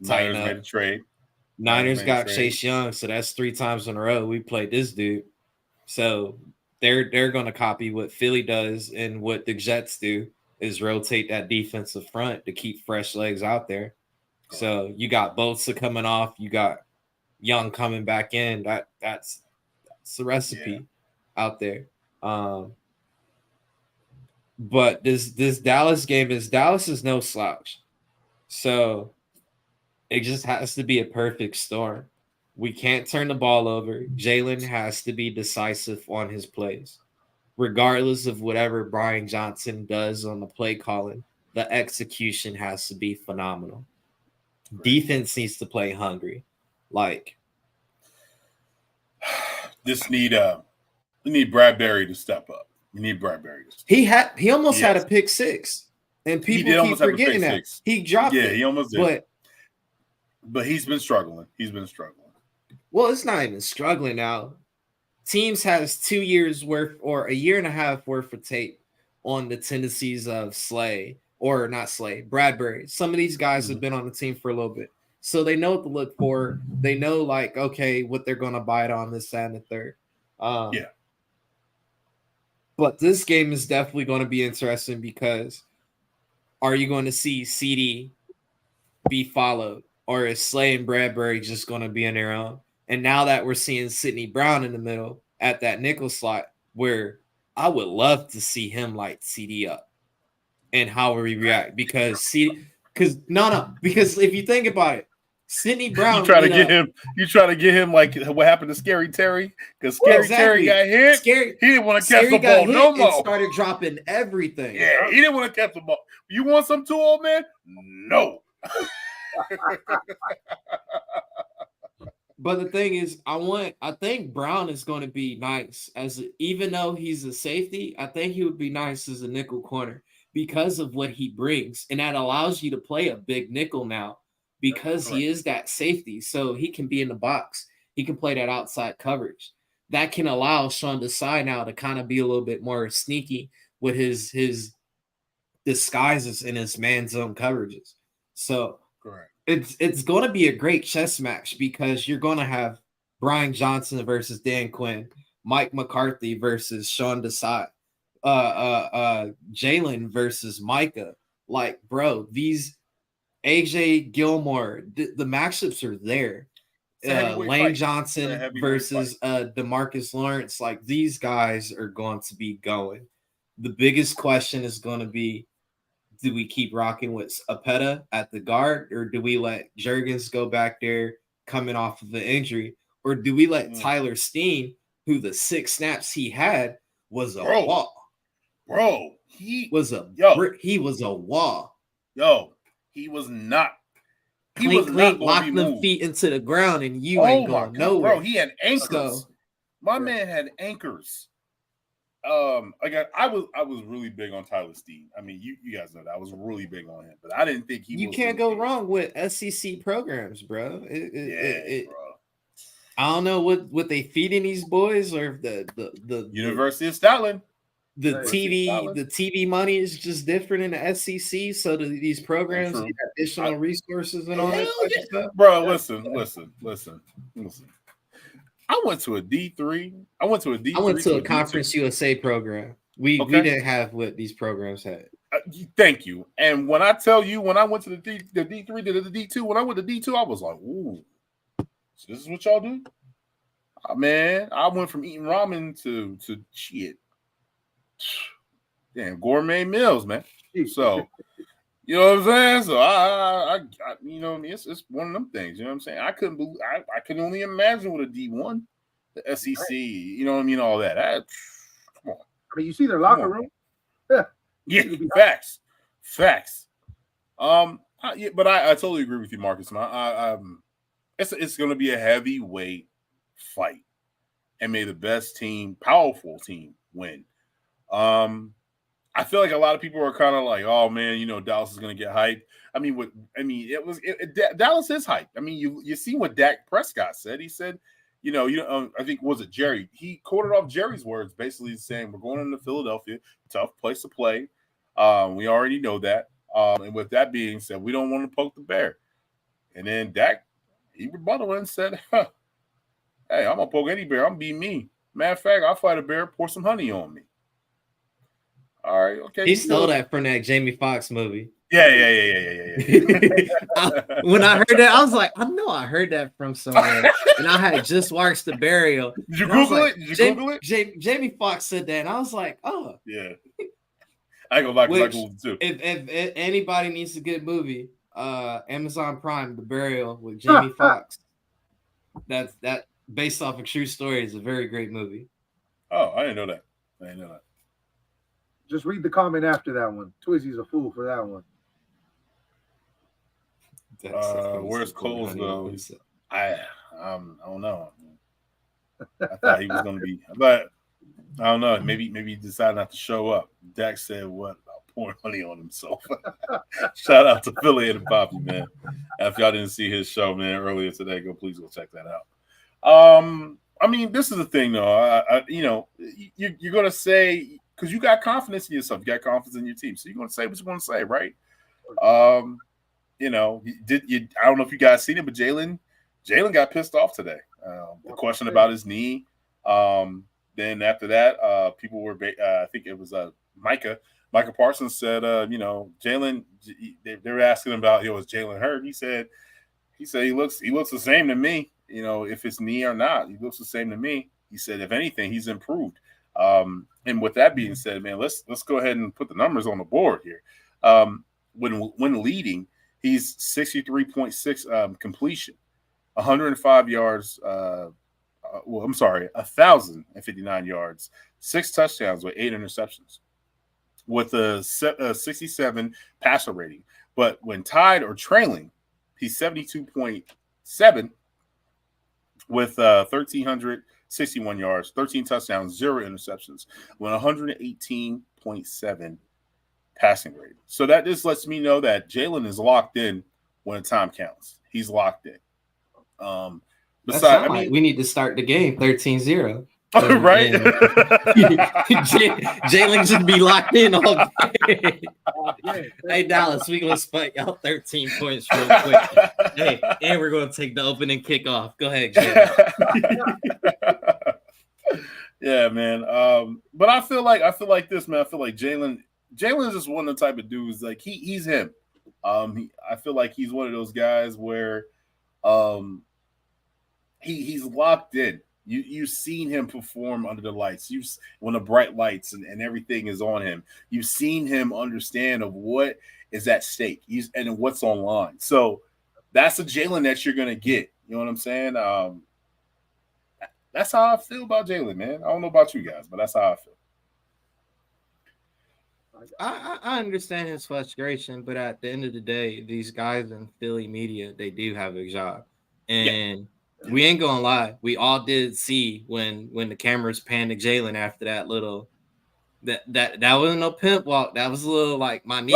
tightened up. Made a trade. Niners got Chase Young, so that's 3 times in a row we played this dude. So they're going to copy what Philly does, and what the Jets do is rotate that defensive front to keep fresh legs out there. So you got Bosa coming off, you got Young coming back in. That's the recipe out there. But this Dallas game is no slouch. So it just has to be a perfect storm. We can't turn the ball over. Jalen has to be decisive on his plays. Regardless of whatever Brian Johnson does on the play calling, the execution has to be phenomenal. Right. Defense needs to play hungry. Like, we need Bradbury to step up. We need Bradbury to step up. He almost had a pick six. And people keep forgetting that. He dropped it. Yeah, he almost did. But he's been struggling. Well, it's not even struggling now. Teams has 2 years worth or a year and a half worth of tape on the tendencies of Bradbury. Some of these guys have been on the team for a little bit. So they know what to look for. They know, like, okay, what they're going to bite on this, that, and the third. But this game is definitely going to be interesting because are you going to see CD be followed? Or is Slay and Bradbury just going to be in their own? And now that we're seeing Sidney Brown in the middle at that nickel slot, where I would love to see him light CD up and how we react. Because if you think about it, Sidney Brown. You try to get him like what happened to Scary Terry? Because Terry got hit. He didn't want to catch the ball no more. Started dropping everything. Yeah, he didn't want to catch the ball. You want some too, old man? No. But the thing is, I think Brown is going to be nice even though he's a safety. I think he would be nice as a nickel corner because of what he brings, and that allows you to play a big nickel now because he is that safety. So he can be in the box. He can play that outside coverage. That can allow Sean Desai now to kind of be a little bit more sneaky with his disguises and his man zone coverages. So correct. It's going to be a great chess match because you're going to have Brian Johnson versus Dan Quinn, Mike McCarthy versus Sean Desai, Jalen versus Micah. Like, bro, these AJ Gilmore, the matchups are there. Lane Johnson versus DeMarcus Lawrence. Like, these guys are going to be going. The biggest question is going to be, do we keep rocking with Apeta at the guard, or do we let Jurgens go back there coming off of the injury, or do we let Tyler Steen, who the 6 snaps he had was a wall? Bro, he was a wall. Yo, he was not. He clink, was not lock them feet into the ground, and you ain't going nowhere. Bro, he had anchors. My man had anchors. I was really big on Tyler Steen. I mean, you guys know that I was really big on him, but I didn't think he. You can't go wrong with SEC programs, bro. Bro. I don't know what they feeding these boys or the University of Scotland. The TV money is just different in the SEC, so these programs get additional resources and all that stuff. Bro, listen. I went to a D3. I went to a Conference USA program. We didn't have what these programs had. Thank you. And when I tell you, when I went to the D3 to the D2, when I went to D2, I was like, ooh, so this is what y'all do? Man, I went from eating ramen to shit. Damn, gourmet meals, man. So, you know what I'm saying? So I you know what I mean? It's one of them things. You know what I'm saying? I could only imagine with a D1, the SEC. You know what I mean? All that. Come on. I mean, you see their locker room. Yeah, facts. But I totally agree with you, Marcus. It's going to be a heavyweight fight, and may the best team, powerful team, win. I feel like a lot of people are kind of like, oh man, you know, Dallas is going to get hyped. Dallas is hyped. I mean, you see what Dak Prescott said. He said, I think was it Jerry? He quoted off Jerry's words, basically saying, "We're going into Philadelphia, tough place to play. We already know that. And with that being said, we don't want to poke the bear." And then Dak, he rebutted and said, "Hey, I'm gonna poke any bear. I'm be me. Matter of fact, I'll fight a bear. Pour some honey on me." All right, okay. He stole that from that Jamie Foxx movie. Yeah. When I heard that, I was like, I know I heard that from somewhere. And I had just watched The Burial. Did you Google it? Jamie Foxx said that, and I was like, oh. Yeah. I go back to Google too. If anybody needs a good movie, Amazon Prime, The Burial with Jamie Foxx. That based off a true story is a very great movie. Oh, I didn't know that. Just read the comment after that one. Twizzy's a fool for that one. Where's Coles though? I don't know. I thought he was going to be, but I don't know. Maybe he decided not to show up. Dak said what about pouring honey on himself? Shout out to Philly and Bobby, man. If y'all didn't see his show, man, earlier today, please go check that out. I mean, this is the thing, though. You're going to say, because you got confidence in yourself, you got confidence in your team, so you're going to say what you're going to say, right? I don't know if you guys seen it, but Jalen got pissed off today. The question about his knee. Then after that, people were, I think it was Micah Parsons said, Jalen. They were asking him about, is Jalen hurt? He said he looks the same to me. If it's knee or not, he looks the same to me. He said, if anything, he's improved. And with that being said, man, let's go ahead and put the numbers on the board here. When leading, he's 63.6 completion, 105 yards. 1,059 yards, 6 touchdowns with 8 interceptions, with a 67 passer rating. But when tied or trailing, he's 72.7 with 1,361 yards, 13 touchdowns, 0 interceptions, with 118.7 passing rating. So that just lets me know that Jalen is locked in when time counts. He's locked in. We need to start the game 13-0. Right? Jalen should be locked in all day. Hey, Dallas, we're going to spike out 13 points real quick. Hey, and we're going to take the opening kickoff. Go ahead, Jalen. Yeah, man. But I feel like this, man. I feel like Jalen is just one of the type of dudes, like he's him. I feel like he's one of those guys where he's locked in. You've seen him perform under the lights. When the bright lights and everything is on him. You've seen him understand of what is at stake. And what's online. So that's a Jalen that you're gonna get. You know what I'm saying? That's how I feel about Jalen, man. I don't know about you guys, but that's how I feel. I understand his frustration, but at the end of the day, these guys in Philly media, they do have a job. And we ain't gonna lie, we all did see when the cameras panned to Jalen after that little That wasn't no pimp walk. That was a little like my knee.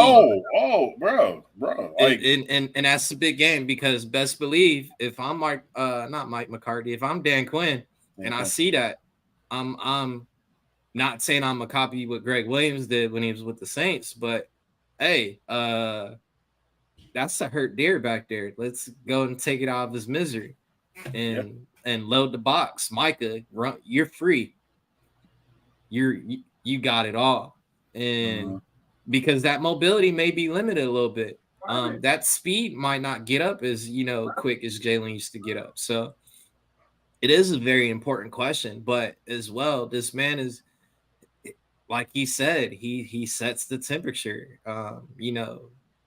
Bro. Like, and that's a big game because best believe if I'm not Mike McCarthy, if I'm Dan Quinn and I see that, I'm not saying I'm a copy what Greg Williams did when he was with the Saints, but hey, that's a hurt deer back there. Let's go and take it out of his misery and load the box. Micah, run, you're free. You got it all. And because that mobility may be limited a little bit. That speed might not get up as quick as Jalen used to get up. So it is a very important question, but as well, this man is, like he said, he sets the temperature,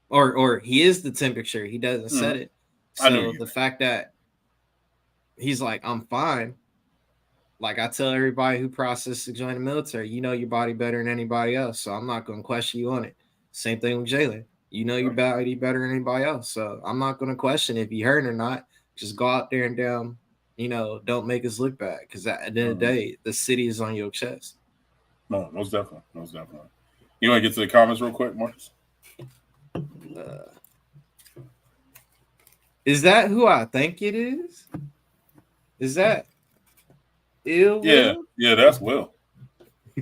or he is the temperature. He doesn't set it. So the fact that he's like, I'm fine. Like I tell everybody who processes to join the military, you know your body better than anybody else. So I'm not going to question you on it. Same thing with Jalen. You know your body better than anybody else. So I'm not going to question if you hurt or not. Just go out there and don't make us look bad. Because at the end of the day, the city is on your chest. No, most definitely. You want to get to the comments real quick, Marcus? Is that who I think it is? Is that Will? Yeah, that's Will.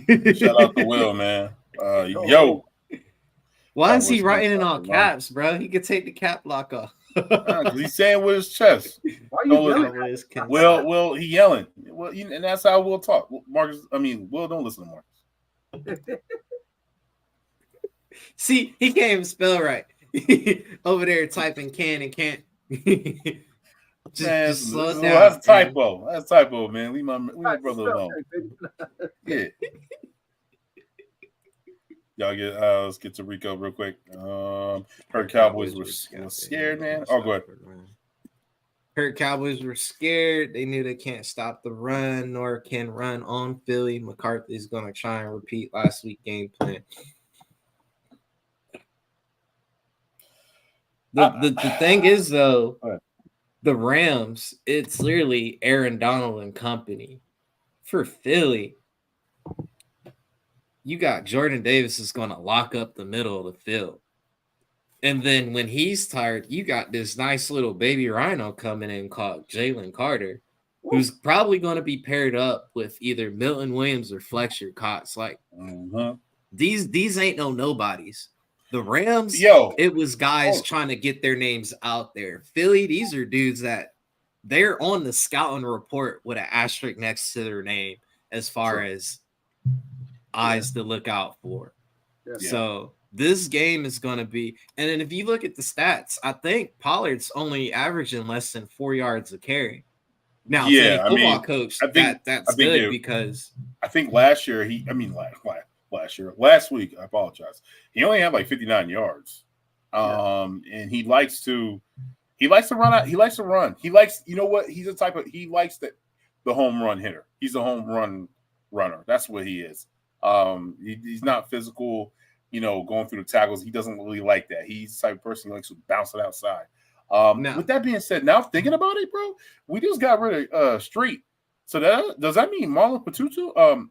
Shout out to Will, man. Yo. Why is he writing in all caps, bro? He could take the cap lock off. Because he's saying with his chest. Why are you yelling? Will, he yelling. Well, and that's how Will talk. Will, don't listen to Marcus. See, he can't even spell right. Over there typing can and can't. Just slow down. That's typo. That's typo, man. Leave my brother alone. Yeah. Y'all let's get to Rico real quick. Her Cowboys were scared, man. Oh, go ahead. Her Cowboys were scared. They knew they can't stop the run nor can run on Philly. McCarthy's going to try and repeat last week's game plan. The thing is, though, the Rams, it's literally Aaron Donald and company. For Philly, you got Jordan Davis is going to lock up the middle of the field. And then when he's tired, you got this nice little baby rhino coming in called Jalen Carter, who's probably going to be paired up with either Milton Williams or Fletcher Cox. Like, these ain't no nobodies. The Rams, it was guys trying to get their names out there. Philly, these are dudes that they're on the scouting report with an asterisk next to their name as far as eyes to look out for. Yeah. So this game is going to be, and then if you look at the stats, I think Pollard's only averaging less than 4 yards a carry. Now, football coach, that's good because I think last week, I apologize. He only had like 59 yards. And he likes to run out. He likes to run. He likes, you know what? He's he likes the home run hitter. He's a home run runner. That's what he is. He's not physical, going through the tackles. He doesn't really like that. He's the type of person who likes to bounce it outside. With that being said, now thinking about it, bro, we just got rid of Street. So does that mean Marlon Patutu?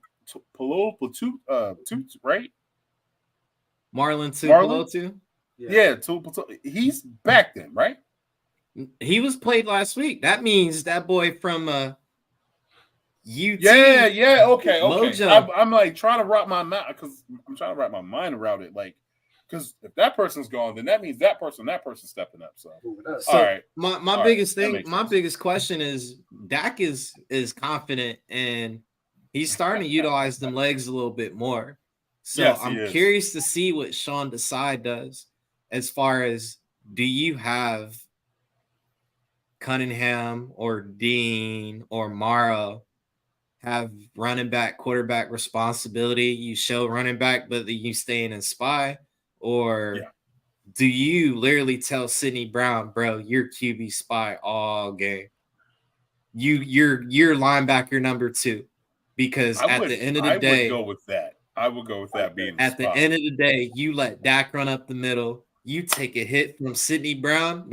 Right? Marlon Tuipulotu? Yeah, Tuipulotu. He's back then, right? He was played last week. That means that boy from UT. Yeah, okay. Mojo. I'm like trying to wrap my mind around it, like, because if that person's gone, then that means that person's stepping up. So all right. My biggest question is Dak is confident and he's starting to utilize them legs a little bit more. So I'm curious to see what Sean Desai does as far as, do you have Cunningham or Dean or Morrow have running back, quarterback responsibility? You show running back, but you stay in spy? Or do you literally tell Sidney Brown, bro, you're QB spy all game? You're linebacker number 2. Because at the end of the day, I would go with that being at the end of the day, you let Dak run up the middle. You take a hit from Sidney Brown.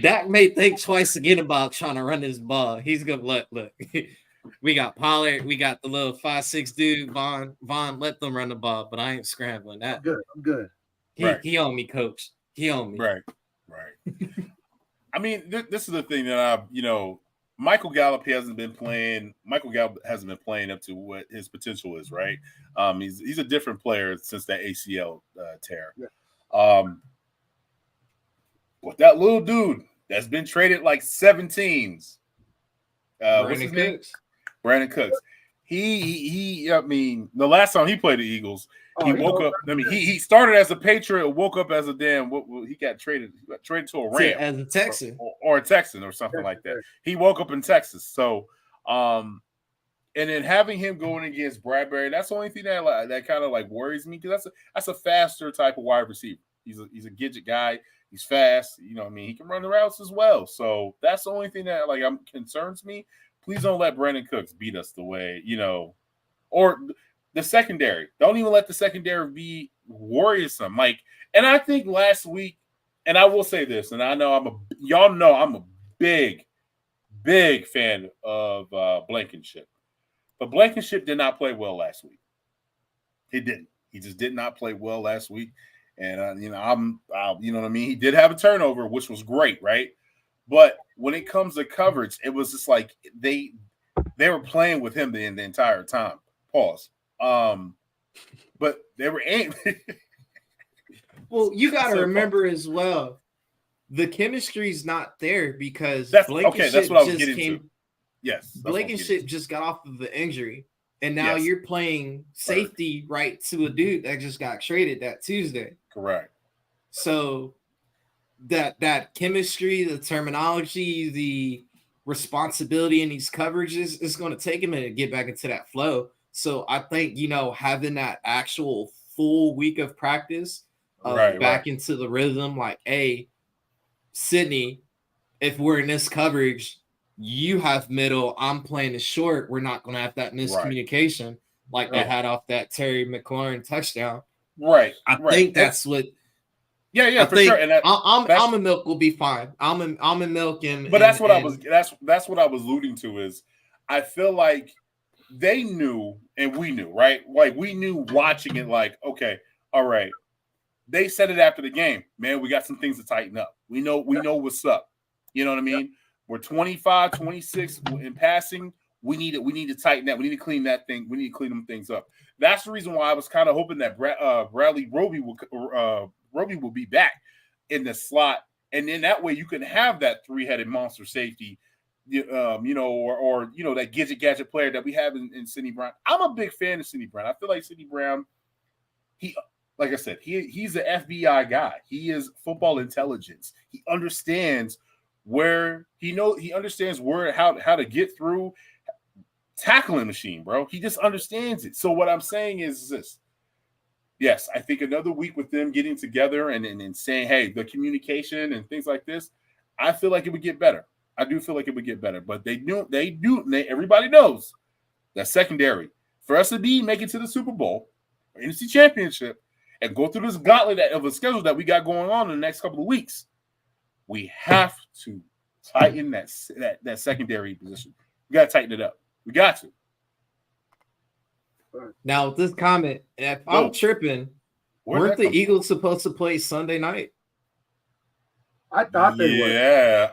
Dak may think twice again about trying to run this ball. He's gonna look. We got Pollard, we got the little 5'6" dude, Vaughn, let them run the ball, but I ain't scrambling that. I'm good. He on me, coach. He on me. Right. I mean, this is the thing that Michael Gallup hasn't been playing up to what his potential is, right? He's a different player since that ACL tear. Yeah. With that little dude that's been traded like 7 teams. What's his name? Brandon Cooks. He I mean, the last time he played the Eagles, he woke up. I mean, he started as a Patriot, woke up as a damn. He got traded. He got traded to a Ram, as a Texan, or a Texan, or something like that. He woke up in Texas. So, and then having him going against Bradbury, that's the only thing that kind of like worries me, because that's a faster type of wide receiver. He's a gadget guy. He's fast. You know what I mean? He can run the routes as well. So that's the only thing that concerns me. Please don't let Brandon Cooks beat us the way, or the secondary. Don't even let the secondary be worrisome. And I think last week, and I will say this, and I know y'all know I'm a big fan of Blankenship. But Blankenship did not play well last week. He didn't. He just did not play well last week. And, you know what I mean? He did have a turnover, which was great, right? But when it comes to coverage, it was just like they were playing with him the entire time. Pause. But they were aiming. Well, you got to remember as well, the chemistry's not there because that's what I was getting to. Yes. Blankenship just got off of the injury. And now you're playing safety right to a dude that just got traded that Tuesday. Correct. So that chemistry, the terminology, the responsibility in these coverages is going to take a minute to get back into that flow. So I think, having that actual full week of practice back into the rhythm, like, hey, Sydney, if we're in this coverage, you have middle, I'm playing the short. We're not going to have that miscommunication like they had off that Terry McLaurin touchdown. Right. I think that's what. Yeah, for sure. And almond milk will be fine. Almond milk But that's what I was alluding to is I feel like they knew and we knew, right? Like we knew watching it, like, okay, all right. They said it after the game, man. We got some things to tighten up. We know what's up. You know what I mean? Yep. We're 25, 26 in passing. We need to tighten that. We need to clean that thing. We need to clean them things up. That's the reason why I was kind of hoping that Bradley Roby will be back in the slot, and then that way you can have that 3-headed monster safety, or that gadget player that we have in Sidney Brown. I'm a big fan of Sidney Brown. I feel like Sidney Brown, like I said, he's an FBI guy. He is football intelligence. He understands how to get through tackling machine, bro. He just understands it. So what I'm saying is this. Yes, I think another week with them getting together and saying, hey, the communication and things like this, I feel like it would get better. I do feel like it would get better. But everybody knows that secondary, for us to make it to the Super Bowl or NFC Championship and go through this gauntlet of a schedule that we got going on in the next couple of weeks, we have to tighten that secondary position. We got to tighten it up. We got to. Now, with this comment, if I'm tripping, weren't the Eagles supposed to play Sunday night? I thought they were. Yeah.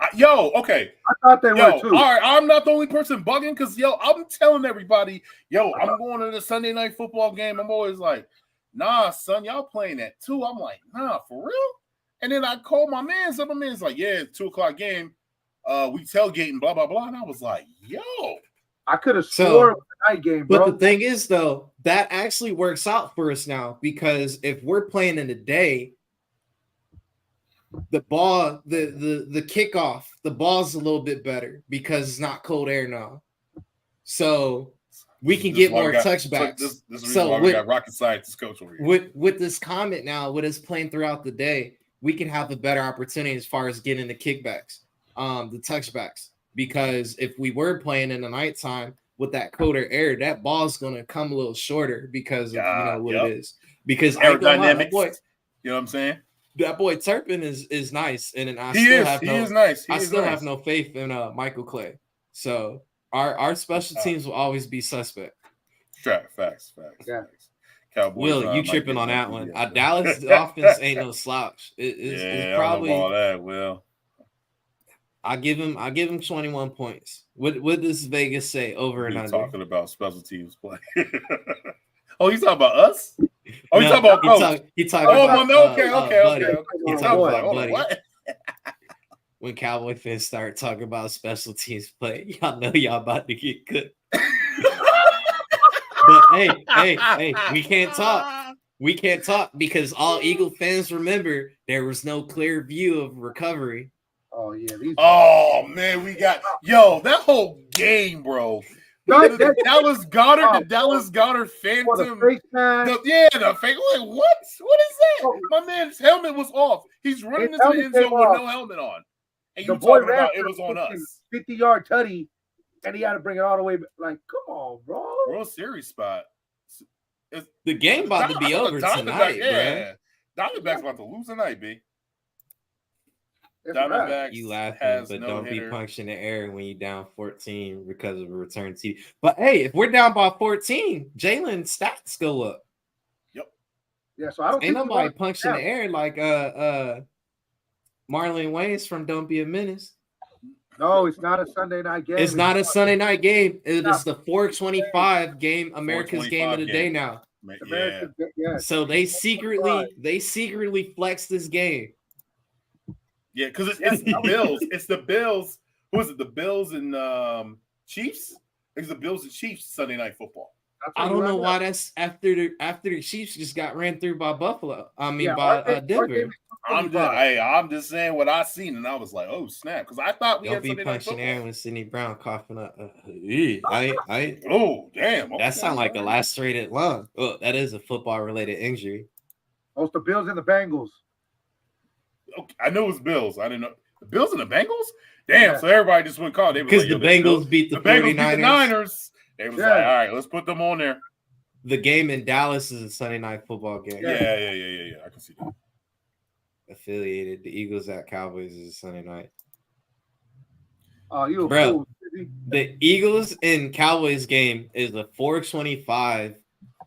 Okay. I thought they were too. All right, I'm not the only person bugging because, I'm telling everybody, I'm going to the Sunday night football game. I'm always like, nah, son, y'all playing that too. I'm like, nah, for real? And then I called my man. Some of my man's like, yeah, it's 2:00 game. We tailgating, blah, blah, blah. And I was like, I could have swore it was a night game, bro. But the thing is, though, that actually works out for us now because if we're playing in the day, the ball, the kickoff, the ball's a little bit better because it's not cold air now. So we can get more touchbacks. This is why we got rocket scientist coach over here. With this comment now, with us playing throughout the day, we can have a better opportunity as far as getting the kickbacks, the touchbacks. Because if we were playing in the nighttime with that colder air, that ball's going to come a little shorter because of what it is. Because You know what I'm saying? That boy Turpin is nice, and then He is nice. I still have no faith in Michael Clay. So our special teams will always be suspect. Facts. Cowboys. Will, you tripping on that one? Dallas offense ain't no slouch. It's probably I don't know about that. Will, I give him 21 points. What does Vegas say over and under? Talking about special teams play. Oh, he's talking about us? Oh, he's talking about coach. He talking about okay. He's talking about buddy. What? When Cowboy fans start talking about special teams play, y'all know y'all about to get cooked. But hey, we can't talk. We can't talk because all Eagle fans remember there was no clear view of recovery. Oh yeah. Oh man, we got that whole game, bro. The Dallas Goddard Phantom. The fake. The fake. Like, what is that? My man's helmet was off. He's running into the end zone with no helmet on. And you talking about it was on us. 50-yard tutty, and he had to bring it all the way back. Like, come on, bro. World Series spot. The game about to be over tonight, bro. Diamondback's about to lose tonight, B. Diamondbacks you laughing, but don't be punching the air when you're down 14 because of a return TD. But hey, if we're down by 14, Jalen's stats go up. Yep. Yeah, so I don't ain't nobody punching the air like Marlon Wayans from Don't Be a Menace. No, it's not a Sunday night game. It's not a Sunday night game. It is the 425 game, America's game of the day now. Yeah. So they secretly flex this game. Yeah, because it's the Bills. It's the Bills. Who is it? The Bills and Chiefs? It's the Bills and Chiefs Sunday night football. I don't know why that's after the Chiefs just got ran through by Buffalo. By Denver. I'm just saying what I seen, and I was like, "Oh snap!" Because I thought we don't had be Sunday punching air when Sidney Brown coughing up. Oh damn! Okay. That sounds like a lacerated lung. Oh, that is a football related injury. Oh, it's the Bills and the Bengals. Okay, I know it's Bills. I didn't know the Bills and the Bengals. Damn! Yeah. So everybody just went call. Because the Bengals beat the 49ers. They was like, "All right, let's put them on there." The game in Dallas is a Sunday night football game. Yeah. I can see that. Affiliated. The Eagles at Cowboys is a Sunday night. Oh, you bro! Fool. The Eagles and Cowboys game is a 425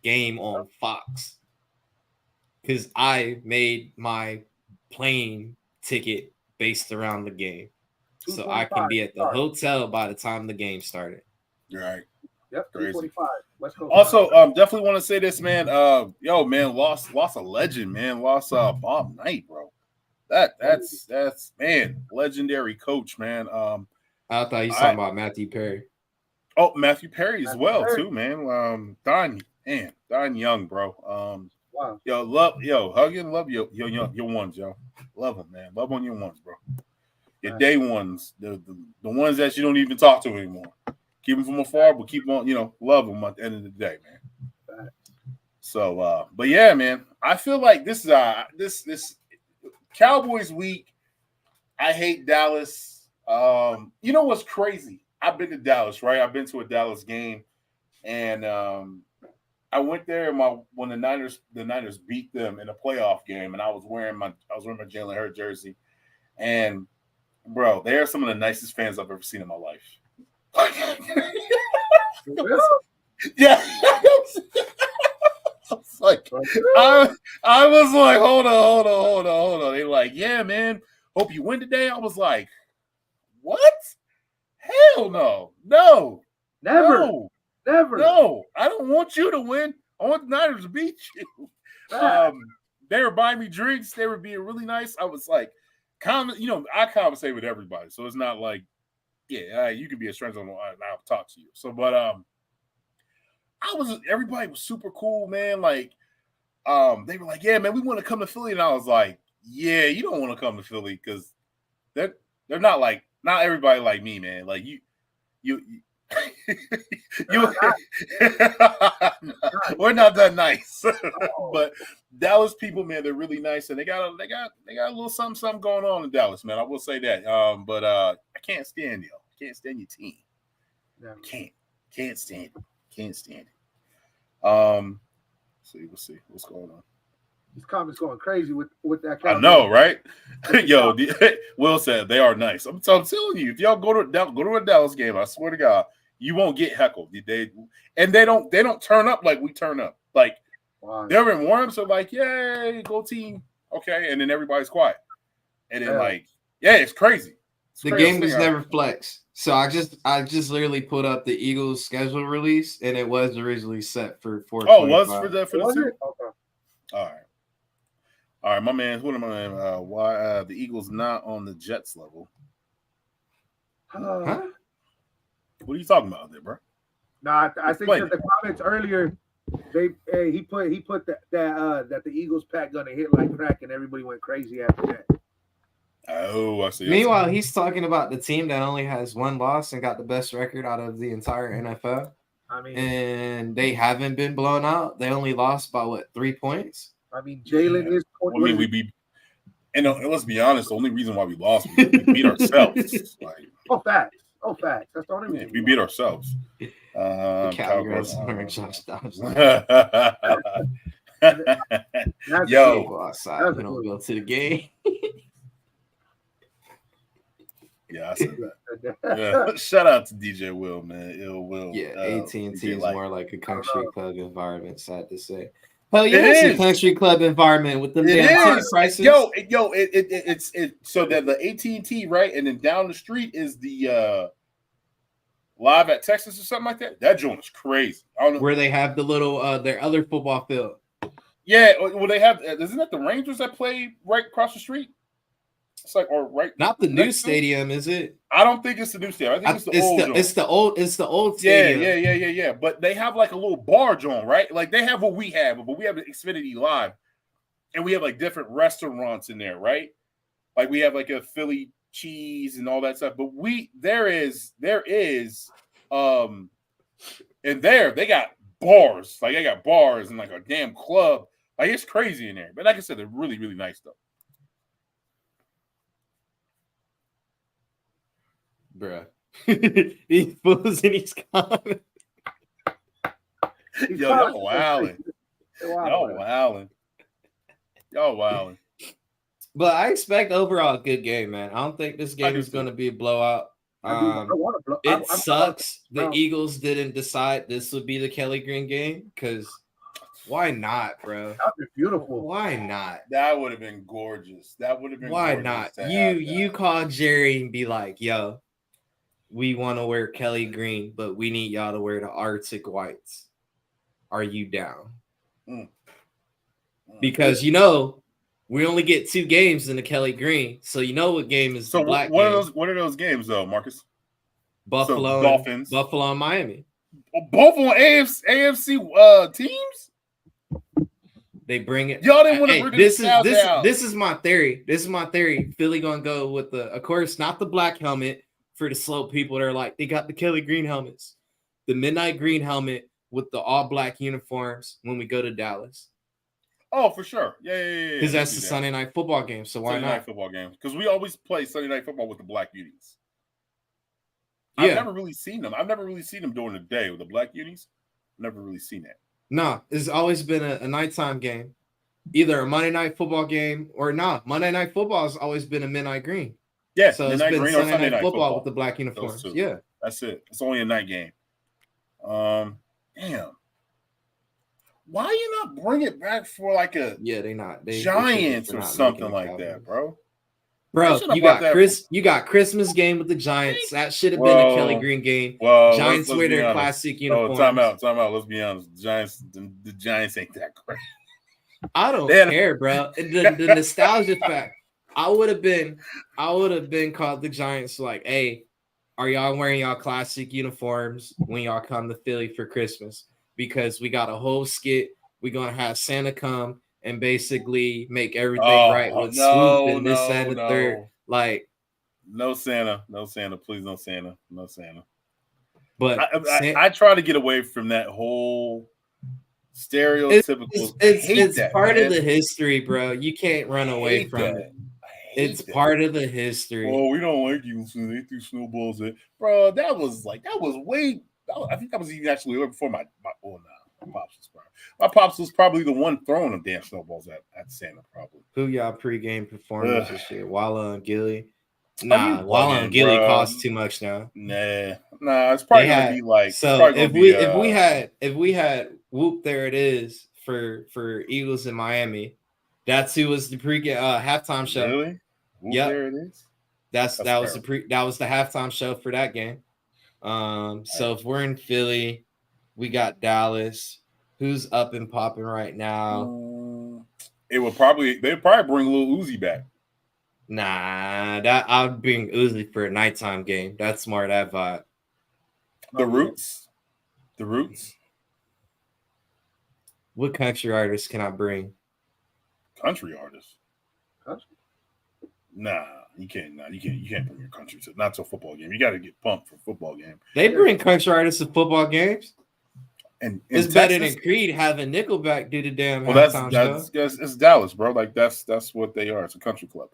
game on Fox. Because I made my plane ticket based around the game, so I can be at the hotel by the time the game started. Right. Yep. 345. Let's go. Also, definitely want to say this, man. Man, lost a legend, man. Lost Bob Knight, bro. That's man, legendary coach, man. I thought you were talking about Matthew Perry. Oh, Matthew Perry as well, too, man. Don Young, bro. Wow. Hug and love your ones, yo. Love them, man. Love on your ones, bro. Your day ones, the ones that you don't even talk to anymore. Keep them from afar, but keep on, love them at the end of the day, man. So, but yeah, man, I feel like this is this Cowboys week. I hate Dallas. You know what's crazy? I've been to Dallas, right? I've been to a Dallas game, and I went there when the Niners beat them in a playoff game, and I was wearing my Jalen Hurts jersey, and bro, they are some of the nicest fans I've ever seen in my life. Yeah, I was like, hold on. They were like, yeah, man, hope you win today. I was like, what? Hell no, never. No, I don't want you to win. I want the Niners to beat you. They were buying me drinks. They were being really nice. I was like, I conversate with everybody, so it's not like, you could be a stranger and I'll talk to you. So, but everybody was super cool, man. Like, they were like, yeah, man, we want to come to Philly, and I was like, yeah, you don't want to come to Philly because they're not everybody like me, man. Like you we're not that nice. But Dallas people, man, they're really nice, and they got a little something going on in Dallas, man. I will say that. But I can't stand you. I can't stand your team. Can't stand it. So we'll see what's going on. These comments going crazy with that. I know, right? Yo, Will said they are nice. I'm telling you, if y'all go to a Dallas game, I swear to God, you won't get heckled. They don't turn up like we turn up. Like they're in warm, so like, yay, go team, okay, and then everybody's quiet, and then it's crazy. The game was never flexed. So I just literally put up the Eagles schedule release, and it was originally set for 4:25. Oh, it was for the Okay. All right, my man. What am I? Why the Eagles not on the Jets level? Huh? What are you talking about there, bro? Nah, I think that the comments earlier, he put that the Eagles pack gonna hit like crack, and everybody went crazy after that. Oh, I see. Meanwhile, he's talking about the team that only has one loss and got the best record out of the entire NFL. I mean, and they haven't been blown out. They only lost by 3 points? I mean, Jalen is. I mean, and let's be honest. The only reason why we lost, we beat ourselves. Facts. That's the only reason. We beat ourselves. Cowboys. Yo, go outside. We don't go to the game. Yeah, I said that. Yeah. Shout out to DJ Will, man. Ill Will. Yeah, AT&T is more like a country club environment, sad to say. Hell yeah, it's a country club environment with the damn prices. It's so that the AT&T, right? And then down the street is the Live at Texas or something like that. That joint is crazy. I don't know. Where they have the little their other football field. Yeah, well, they have. Isn't that the Rangers that play right across the street? It's like not the new stadium, is it? I don't think it's the new stadium. I think it's the old. It's the old stadium. Yeah. But they have like a little bar joint, right? Like they have what we have, but we have the Xfinity Live, and we have like different restaurants in there, right? Like we have like a Philly cheese and all that stuff. But there is, and there they got bars. Like they got bars and like a damn club. Like it's crazy in there. But like I said, they're really, really nice though. Bruh. These fools in these comments. Y'all wilding. Y'all wilding. But I expect overall a good game, man. I don't think this game is going to be a blowout. It sucks the Eagles didn't decide this would be the Kelly Green game because why not, bro? That would be beautiful. Why not? That would have been gorgeous. Why not? You call Jerry and be like, yo, we want to wear Kelly Green, but we need y'all to wear the Arctic Whites. Are you down? Because we only get 2 games in the Kelly Green, so what game is the black game. What are those games though, Marcus? Buffalo, Dolphins, Buffalo, and Miami. Both on AFC teams. They bring it. Y'all didn't want to bring this is my theory. This is my theory. Philly gonna go with of course, not the black helmet for the slow people that are like they got the Kelly Green helmets, the midnight green helmet with the all black uniforms when we go to Dallas. Oh, for sure. Yeah. Because that's the Sunday night football game. So why not? Sunday night football game. Because we always play Sunday night football with the Black Unis. Yeah. I've never really seen them. I've never really seen them during the day with the Black Unis. Never really seen that. No, it's always been a nighttime game. Either a Monday night football game or not. Monday night football has always been a midnight green. Yeah, so it's been Sunday night football with the black uniforms. Yeah. That's it. It's only a night game. Damn. Why you not bring it back for like a Giants or something like that, bro? Bro, you got Christmas game with the Giants. That should have been a Kelly Green game. Giants wear their classic uniforms. Time out. Let's be honest. The Giants ain't that great. I don't care, bro. The nostalgia fact. I would have been called the Giants like, hey, are y'all wearing y'all classic uniforms when y'all come to Philly for Christmas? Because we got a whole skit. We're gonna have Santa come and basically make everything right with Swoop and this and the third. Like, no Santa, please, no Santa. But I try to get away from that whole stereotypical. It's part of the history, bro. You can't run away from it. It's part of the history. Oh, we don't like you. So they threw snowballs at, bro. That was way. I think that was even actually before my. Oh no. My pops was probably the one throwing them damn snowballs at Santa. Probably. Who y'all pregame performance this year? Walla and Gilly. Nah, Walla and Gilly cost too much now. Nah. It's probably gonna be like. So if we had Whoop, there it is for Eagles in Miami. That's who was the halftime show. Really? Yep. There it is. That was the halftime show for that game. So if we're in Philly, we got Dallas. Who's up and popping right now? They'd probably bring Lil Uzi back. Nah, I'd bring Uzi for a nighttime game. That's smart. That vibe. The Roots. What country artists can I bring? Country artists. Nah, you can't. Nah, you can't bring your country not to a football game. You got to get pumped for a football game. They bring country artists to football games. And it's better than Creed having Nickelback do the damn. Well, that's it's Dallas, bro. Like that's what they are. It's a country club.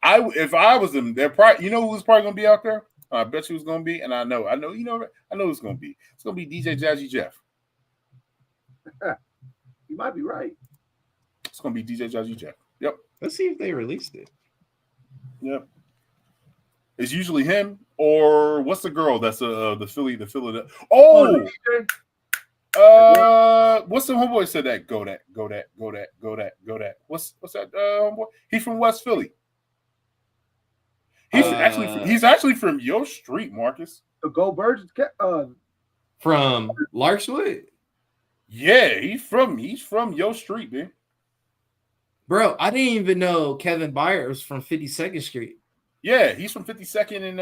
If I was them, they're probably. You know who's probably gonna be out there? I bet you who's gonna be, and I know who's gonna be. It's gonna be DJ Jazzy Jeff. You might be right. It's gonna be DJ Jazzy Jeff. Yep. Let's see if they released it. Yep. It's usually him or what's the girl that's the Philadelphia. Oh. What's the homeboy said that? Go that. What's that homeboy? He's from West Philly. He's actually from your street, Marcus. The Go Birds from Larkswood. Yeah, he's from your street, man. Bro, I didn't even know Kevin Byers was from 52nd Street. Yeah, he's from 52nd and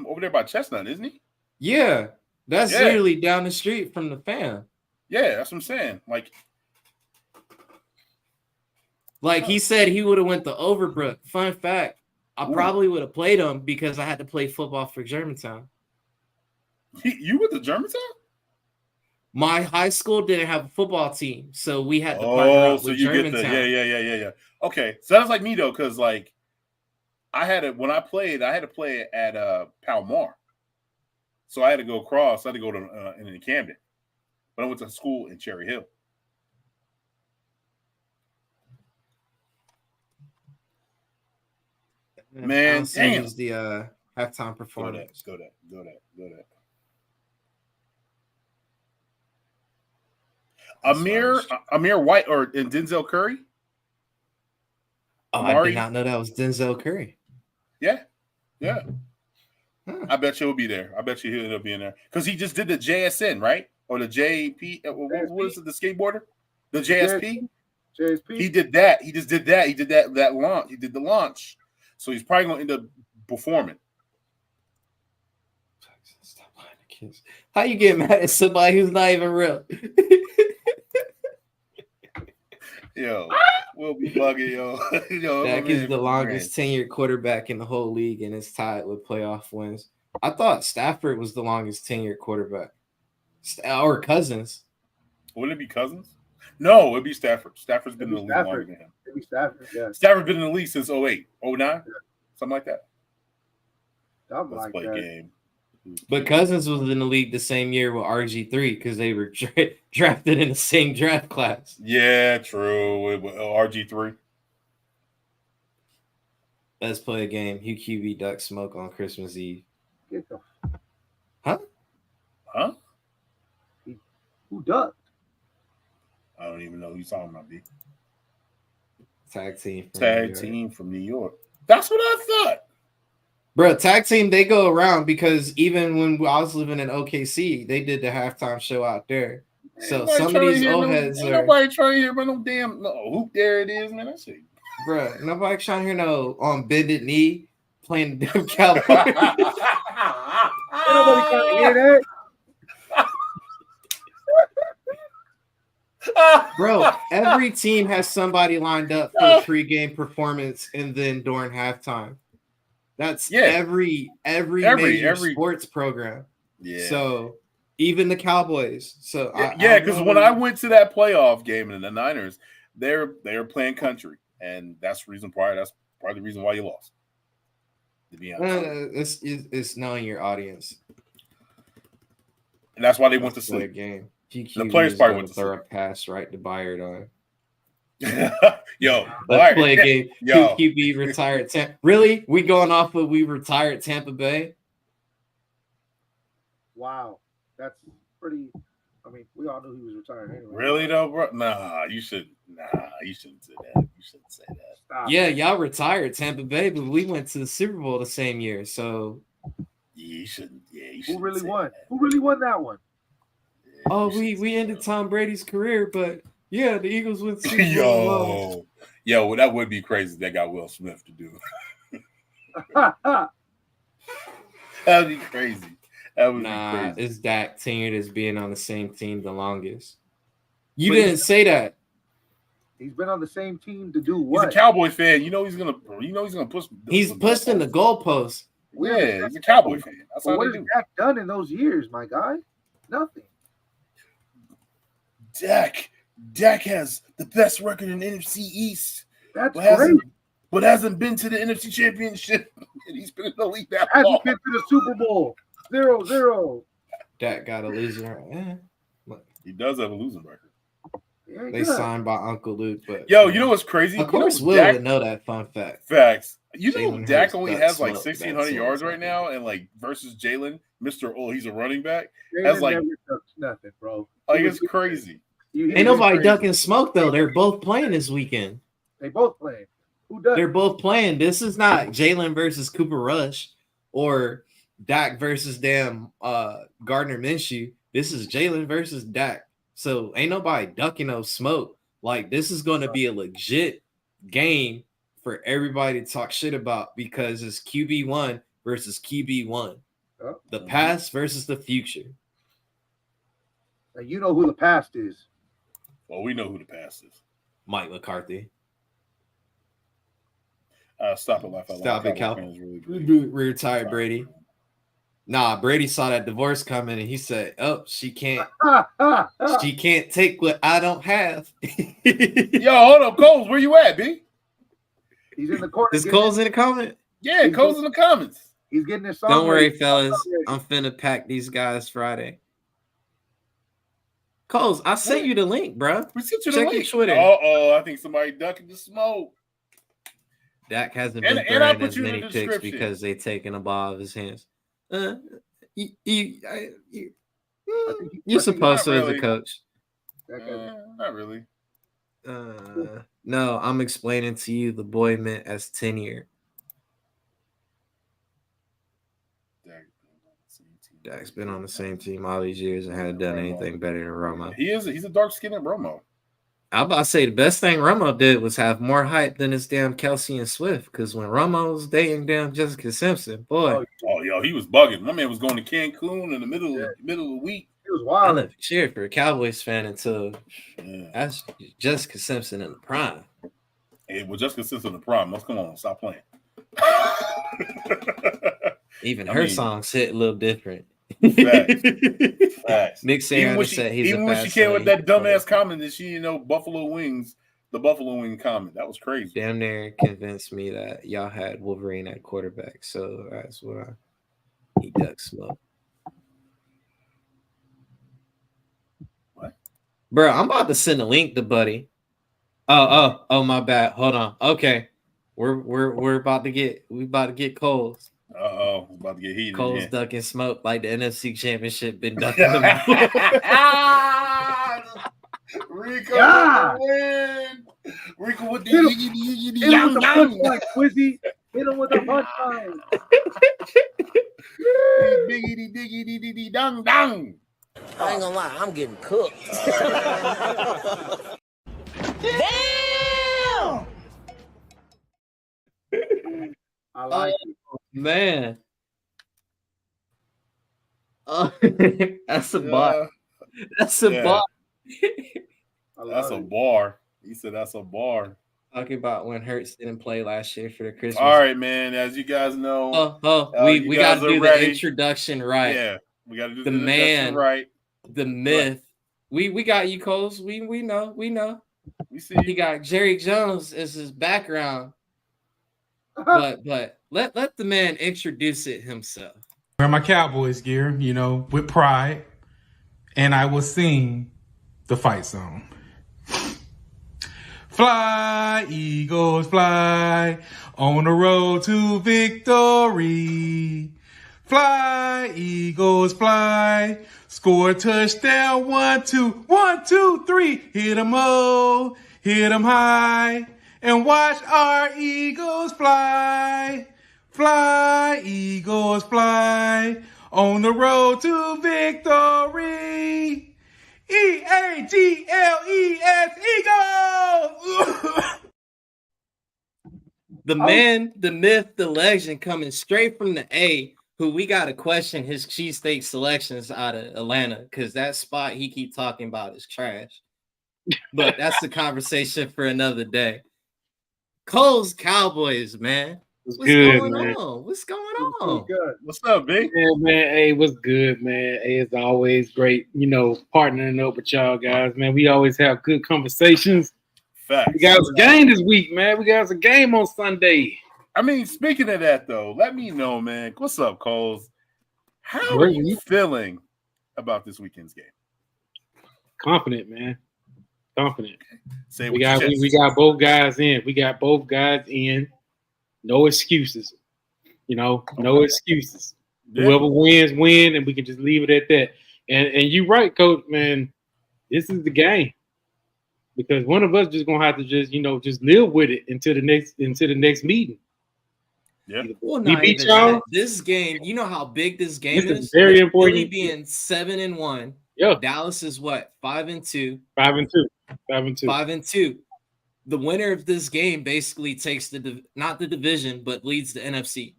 over there by Chestnut, isn't he? Yeah. That's literally down the street from the fam. Yeah, that's what I'm saying. Like he said he would have went to Overbrook. Fun fact, I probably would have played him because I had to play football for Germantown. You went to Germantown? My high school didn't have a football team, so we had to partner up with Germantown. Yeah. Okay, so that's like me though, because like I had to play at Palmar. So I had to go across. I had to go to in Camden, but I went to school in Cherry Hill. Man, damn! Use the halftime performance. Go that. Amir White and Denzel Curry. Oh, I did not know that was Denzel Curry. Yeah. I bet you he'll be there. I bet you he'll end up being there because he just did the JSN, right? Or the JP? What is it? The skateboarder? The JSP? JSP. He did that. He just did that. He did that launch. He did the launch. So he's probably going to end up performing. Stop lying to kids. How you get mad at somebody who's not even real? Yo, we'll be bugging, yo. Dak is the longest tenured quarterback in the whole league and is tied with playoff wins. I thought Stafford was the longest tenured quarterback. Or Cousins. Wouldn't it be Cousins? No, it'd be Stafford. Stafford's been in the league longer than him. It'd be Stafford, yeah. Stafford's been in the league since 08, 09, something like that. Let's play a game. But Cousins was in the league the same year with RG3 because they were drafted in the same draft class. Yeah, true. RG3. Let's play a game. Who QB duck smoke on Christmas Eve? Huh? Who ducked? I don't even know who you're talking about, B. Tag team from New York. That's what I thought. Bro, tag team, they go around because even when I was living in OKC, they did the halftime show out there. So some of these old heads are... Nobody trying to hear about no damn hoop. There it is, man. That's it. Bro, nobody trying to hear no on bended knee playing the damn Cowboys. Nobody trying to hear that. Bro, every team has somebody lined up for a pregame performance and then during halftime. That's every major sports program. Yeah. So even the Cowboys. So because when I went to that playoff game in the Niners, they're playing country, and that's the reason why. That's part of the reason why you lost. To be honest, it's knowing your audience, and that's why they went to sleep. Game. QQ players is probably going went to to throw a sleep. pass right to Byard on. Yo, Let's play a game. Yo. QB retired. Really? We going off of we retired Tampa Bay? Wow, that's pretty. I mean, we all knew he was retiring anyway. Really though, bro? Nah, you shouldn't say that. You shouldn't say that. Stop. Yeah, y'all retired Tampa Bay, but we went to the Super Bowl the same year. So Yeah, you shouldn't. Yeah, you Who shouldn't. really say won? that. Who really won that one? oh, we ended Tom Brady's career, but yeah, the Eagles went to Super Bowl. Yo, well, that would be crazy. That got Will Smith to do. That'd be crazy. That would be crazy. It's Dak tenured as being on the same team the longest. You didn't say that. He's been on the same team to do what? He's a Cowboy fan. You know he's gonna push. He's pushing the goalposts. Yeah, he's a Cowboy fan. That's how what they has do. Dak done in those years, my guy? Nothing. Dak has the best record in the NFC East. That's great. But hasn't been to the NFC Championship. And he's been in the league that long. Hasn't been to the Super Bowl. 0-0. Dak got a losing record. He does have a losing record. They signed by Uncle Luke, but you know what's crazy? Of course, Will would know that fun fact. Facts. You know, Jalen Dak Hurts only got has like smoked. 1,600 yards right now, and like versus Jalen, he's a running back. Jalen Has like never touched nothing, bro. Like it's crazy. Ain't nobody ducking smoke though. They're both playing this weekend. They both playing. Who does? They're both playing. This is not Jalen versus Cooper Rush or Dak versus Gardner Minshew. This is Jalen versus Dak. So ain't nobody ducking no smoke. Like this is going to be a legit game for everybody to talk shit about because it's QB1 versus QB1. Oh. The past versus the future. And you know who the past is. Well, we know who the past is. Mike McCarthy. Stop it, laugh out loud. Stop it, Cal. Retired Brady. Nah, Brady saw that divorce coming and he said, "Oh, she can't take what I don't have." Yo, hold up, Coles, where you at, B? He's in the corner. Is Coles in the comment? Yeah, Coles in the comments. He's getting his song. Don't worry, ready. fellas. I'm finna pack these guys Friday. Coles, I sent you the link, bro. We sent you Check the link. your Twitter. I think somebody ducking the smoke. Dak hasn't been throwing as many picks because they taking a ball out of his hands. You're supposed to as a coach. Not really. No, I'm explaining to you the boy meant as tenure. Dak's been on the same team all these years and hadn't done anything better than Romo. He's a dark-skinned Romo. I'm about to say the best thing Romo did was have more hype than his damn Kelsey and Swift. Because when Romo was dating damn Jessica Simpson, boy. Oh, yo, he was bugging. My man was going to Cancun in the middle of the week. He was wild. I never cheered for a Cowboys fan until that's Jessica Simpson in the prime. Hey, well, Jessica Simpson in the prime. Let's come on, stop playing. Even her songs hit a little different. Facts. Nick Saban said he's even when she came with that dumbass comment that she, Buffalo Wings, the Buffalo Wing comment. That was crazy. Damn near convinced me that y'all had Wolverine at quarterback. So that's what he duck smoke. What? Bro, I'm about to send a link to Buddy. Oh, my bad. Hold on. Okay. We're about to get Coles. About to get heated. Coles ducking smoke like the NFC Championship been ducking them. Rico with the win. Rico with the punchline, Quizzy. Hit him with the punchline. Biggity diggity dee dong dong. I ain't gonna lie, I'm getting cooked. Damn! I like it. Man. Oh, that's a bar. That's a bar. That's a bar. He said that's a bar. Talking about when Hurts didn't play last year for the Christmas. All right, man. As you guys know, we got to do the introduction right. Yeah, we got to do the man right. The myth. Right. We got you, Coles. We know. We see. He got Jerry Jones as his background. But let the man introduce it himself. Wear my Cowboys gear, with pride. and I will sing the fight song. Fly, Eagles, fly on the road to victory. Fly, Eagles, fly. Score a touchdown, 1, 2, 1, 2, 3. Hit 'em low, hit 'em high, and watch our Eagles fly. Fly, Eagles, fly on the road to victory. EAGLES, Eagles! The man, the myth, the legend coming straight from the A, who we got to question his cheesesteak selections out of Atlanta because that spot he keep talking about is trash. But that's the conversation for another day. Coles Cowboys, man. What's going on? What's going on? What's up, big? Yeah, man. Hey, what's good, man? Hey, it's always great, partnering up with y'all guys, man. We always have good conversations. Facts. We got a game this week, man. We got a game on Sunday. I mean, speaking of that, though, let me know, man. What's up, Coles? How are you feeling about this weekend's game? Confident, man. Confident. Say we got both guys in. We got both guys in. No excuses. No excuses. Yeah. Whoever wins, and we can just leave it at that. And you're right, Coach, man. This is the game. Because one of us just gonna have to just live with it until the next meeting. Yeah. Well, not even that. This game, you know how big this game is? Very important. Philly being 7-1. Yeah. Dallas is what? 5-2. 5-2. The winner of this game basically takes not the division, but leads the NFC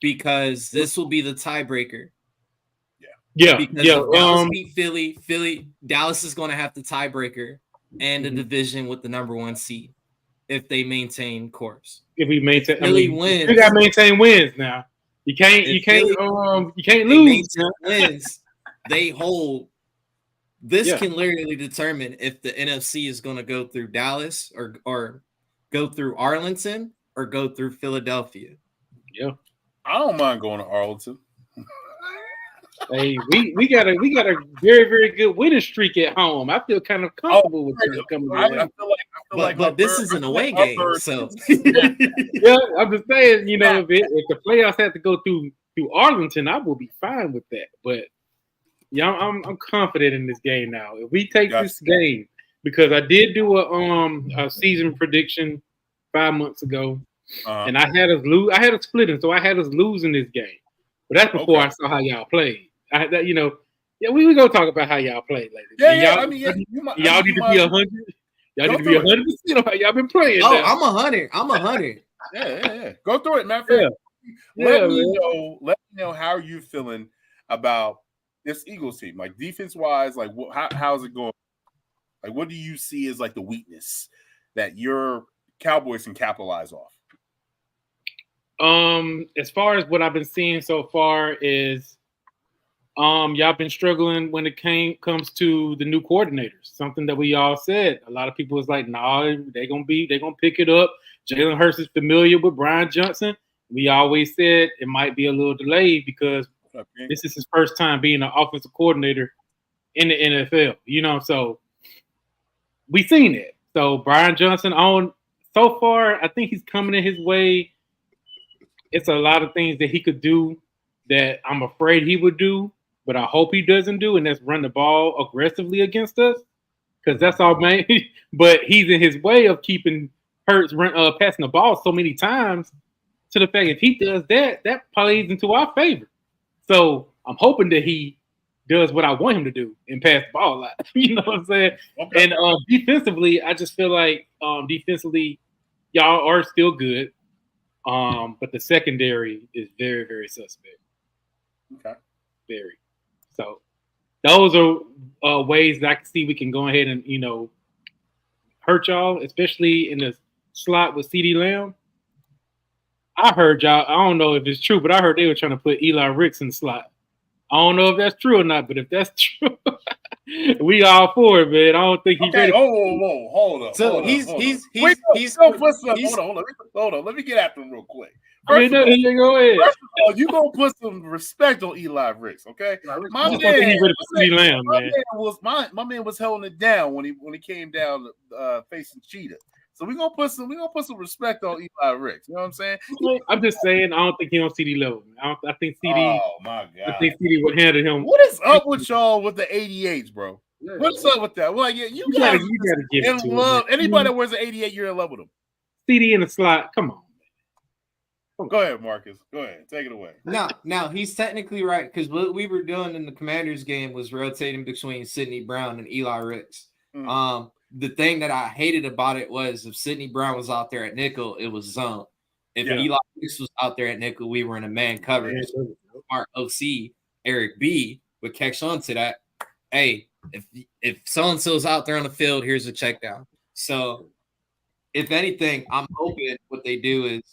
because this will be the tiebreaker. Yeah. Because if Dallas beat Philly, Dallas is going to have the tiebreaker and the division with the number 1 seed if they maintain course. If we maintain, Philly wins. You got to maintain wins now. You can't lose. Wins. They hold. This can literally determine if the NFC is going to go through Dallas or go through Arlington or go through Philadelphia. Yeah, I don't mind going to Arlington. Hey, we got a very, very good winning streak at home. I feel kind of comfortable with that coming. I feel like but this is an away game, so yeah. I'm just saying, if the playoffs have to go through Arlington, I will be fine with that. But yeah, I'm confident in this game now. If we take this game, because I did do a season prediction 5 months ago, and I had us lose. I had us splitting, so I had us losing this game. But that's before I saw how y'all played. We gonna talk about how y'all played lately. Y'all need to be 100. Y'all need to be 100% on how y'all been playing. Oh, now. I'm 100. Yeah. Go through it, man. Let me know how you feeling about this Eagles team, like defense wise. Like, how's it going? Like, what do you see as like the weakness that your Cowboys can capitalize off? As far as what I've been seeing so far is, y'all been struggling when it comes to the new coordinators. Something that we all said. A lot of people was like, "Nah, they're gonna pick it up." Jalen Hurts is familiar with Brian Johnson. We always said it might be a little delayed because this is his first time being an offensive coordinator in the NFL. So we seen it. So Brian Johnson so far, I think he's coming in his way. It's a lot of things that he could do that I'm afraid he would do, but I hope he doesn't do, and that's run the ball aggressively against us, because that's all, man. But he's in his way of keeping Hurts passing the ball so many times to the fact if he does that plays into our favor. So I'm hoping that he does what I want him to do and pass the ball a lot. You know what I'm saying? Okay. And defensively, I just feel like defensively, y'all are still good. But the secondary is very, very suspect. Okay. Very. So those are ways that I can see we can go ahead and, hurt y'all, especially in the slot with CeeDee Lamb. I heard y'all, I don't know if it's true, but I heard they were trying to put Eli Ricks in the slot. I don't know if that's true or not, but if that's true, We all for it, man. I don't think he's ready. Whoa, hold up. So Hold on. Let me get at them real quick. Go ahead. First of all, you gonna put some respect on Eli Ricks, okay? My man was holding it down when he came down facing Cheetah. So we're gonna put some respect on Eli Ricks. You know what I'm saying? I'm just saying, I don't think he on CD level. I think CD. Oh my god! I think CD would handle him. What is up with y'all with the 88s, bro? What's up with that? Well, yeah, you gotta give it to love. Anybody that wears an 88, you're in love with him. CD in the slot. Come on. Go ahead, Marcus. Go ahead. Take it away. Now he's technically right because what we were doing in the Commanders game was rotating between Sidney Brown and Eli Ricks. The thing that I hated about it was if Sidney Brown was out there at nickel, it was zone. If Eli Ricks was out there at nickel, we were in a man coverage. Our OC, Eric B, would catch on to that. Hey, if so-and-so's out there on the field, here's a check down. So if anything, I'm hoping what they do is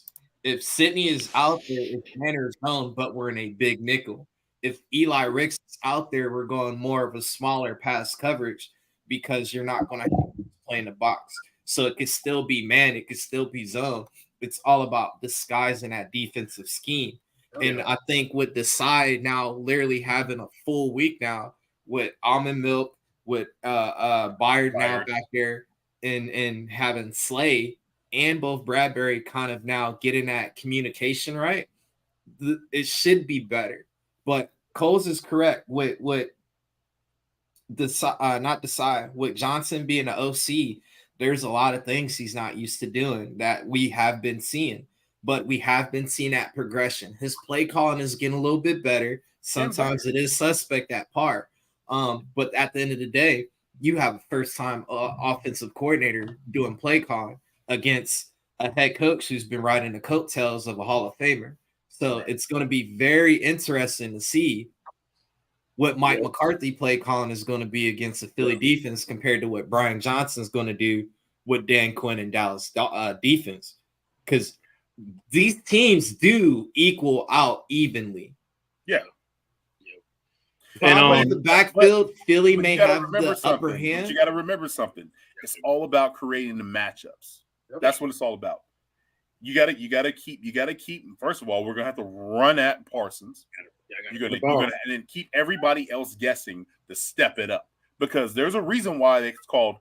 if Sidney is out there, it's Tanner's zone, but we're in a big nickel. If Eli Ricks is out there, we're going more of a smaller pass coverage because you're not going to play in the box. So it could still be man, it could still be zone. It's all about disguising that defensive scheme. And I think with the side now literally having a full week now with Almond Milk, with Byard now back there and having Slay and both Bradbury kind of now getting that communication right, it should be better. But Coles is correct with with Johnson being an OC, there's a lot of things he's not used to doing that we have been seeing, but we have been seeing that progression. His play calling is getting a little bit better. Sometimes it is suspect at par. But at the end of the day, you have a first-time offensive coordinator doing play calling against a head coach who's been riding the coattails of a Hall of Famer. So it's going to be very interesting to see what Mike McCarthy play calling is going to be against the Philly defense compared to what Brian Johnson's going to do with Dan Quinn and Dallas defense. Because these teams do equal out evenly. Yeah. Probably the backfield, Philly may have the upper hand. But you got to remember something. It's all about creating the matchups. That's what it's all about. You got to keep. First of all, we're gonna have to run at Parsons. You're gonna and then keep everybody else guessing to step it up because there's a reason why it's called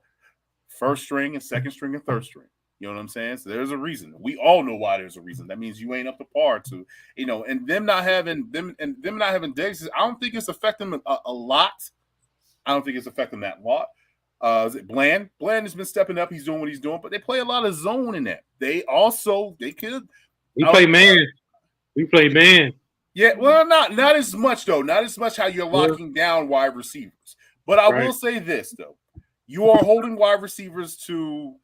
first string and second string and third string. You know what I'm saying? So there's a reason. We all know why there's a reason. That means you ain't up to par to, and them not having Diggs. I don't think it's affecting them a lot. I don't think it's affecting that a lot. Is it Bland? Bland has been stepping up. He's doing what he's doing, but they play a lot of zone in that. They could. We play man. We play man. Yeah, well, not as much though. Not as much how you're locking down wide receivers. But I will say this though: you are holding wide receivers to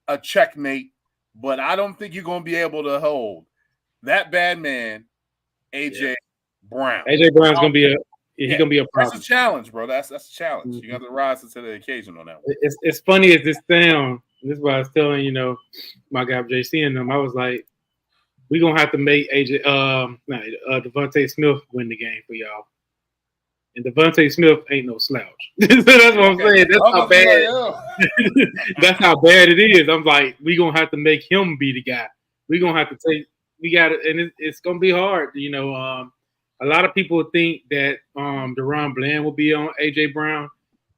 a checkmate, but I don't think you're going to be able to hold that bad man, AJ Brown. AJ Brown's going to be he's going to be a problem. That's a challenge, bro. That's a challenge. Mm-hmm. You got to rise to the occasion on that one. It's funny as this sound. This is what I was telling my guy JC and them. I was like, we're going to have to make Devontae Smith win the game for y'all. And Devontae Smith ain't no slouch. That's what I'm saying. That's how bad. That's how bad it is. I'm like, we gonna have to make him be the guy. We gonna have to take. We got it, and it's gonna be hard. A lot of people think that Deron Bland will be on AJ Brown.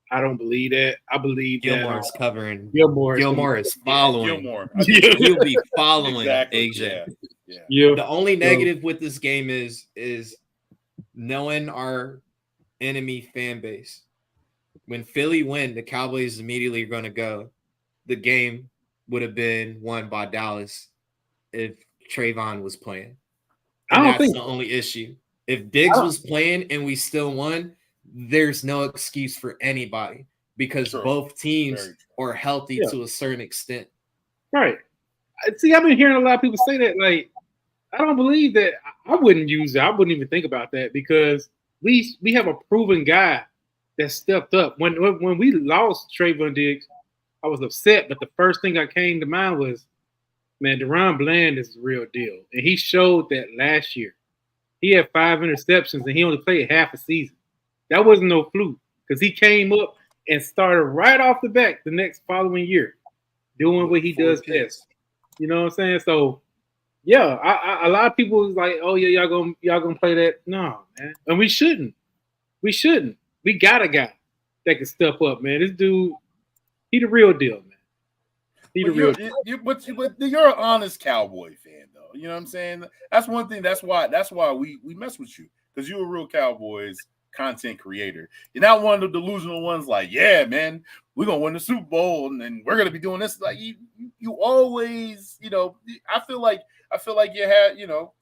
I don't believe that. I believe Gilmore's covering. Gilmore is following. Gilmore. He'll be following AJ. Yeah. The only negative with this game is knowing our enemy fan base. When Philly win, the Cowboys immediately are going to go. The game would have been won by Dallas if Trayvon was playing. And that's the only issue. If Diggs was playing and we still won, there's no excuse for anybody because both teams are healthy to a certain extent. Right. See, I've been hearing a lot of people say that. Like, I don't believe that. I wouldn't use it. I wouldn't even think about that because we have a proven guy that stepped up. When we lost Trayvon Diggs, I was upset, but the first thing that came to mind was, man, Deron Bland is the real deal. And he showed that last year. He had 5 interceptions, and he only played half a season. That wasn't no fluke because he came up and started right off the back the next following year, doing what he does best. You know what I'm saying? So, yeah, a lot of people was like, "Oh yeah, y'all gonna play that?" No, man, and we shouldn't. We shouldn't. We got a guy that can step up, man. This dude, he the real deal, man. He the real deal. But you're an honest Cowboy fan, though. You know what I'm saying? That's one thing. That's why we mess with you, because you're a real Cowboys content creator. You're not one of the delusional ones like, yeah, man, we're gonna win the Super Bowl and then we're gonna be doing this. Like you always, you know, I feel like you had, you know.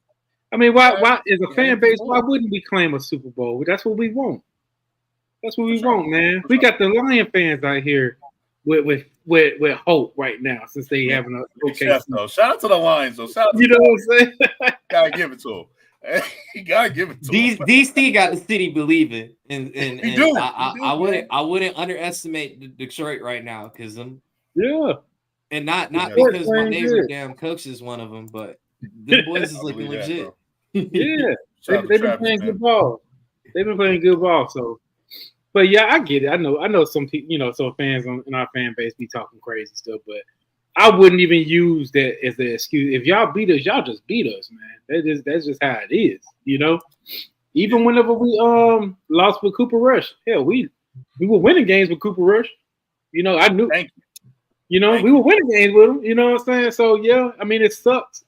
I mean, why as a fan base, why wouldn't we claim a Super Bowl? That's what we want. That's what we want, man. We got the Lion fans out here with hope right now, since they having a okay. Shout out to the Lions, though. You know what I'm saying? Gotta give it to them. You gotta give it to them. DC got the city believing, and do. I wouldn't underestimate Detroit right now, because and not because my neighbor damn coach is one of them, but the boys is looking legit. Yeah, they've been playing good ball. They've been playing good ball. So, but yeah, I get it. I know some people, you know, some fans in our fan base be talking crazy stuff, but I wouldn't even use that as an excuse. If y'all beat us, y'all just beat us, man. That's just how it is, you know. Even whenever we lost with Cooper Rush, hell, we were winning games with Cooper Rush. You know, I knew. Thank you. You know, we were winning games with him. You know what I'm saying? So yeah, I mean, it sucks.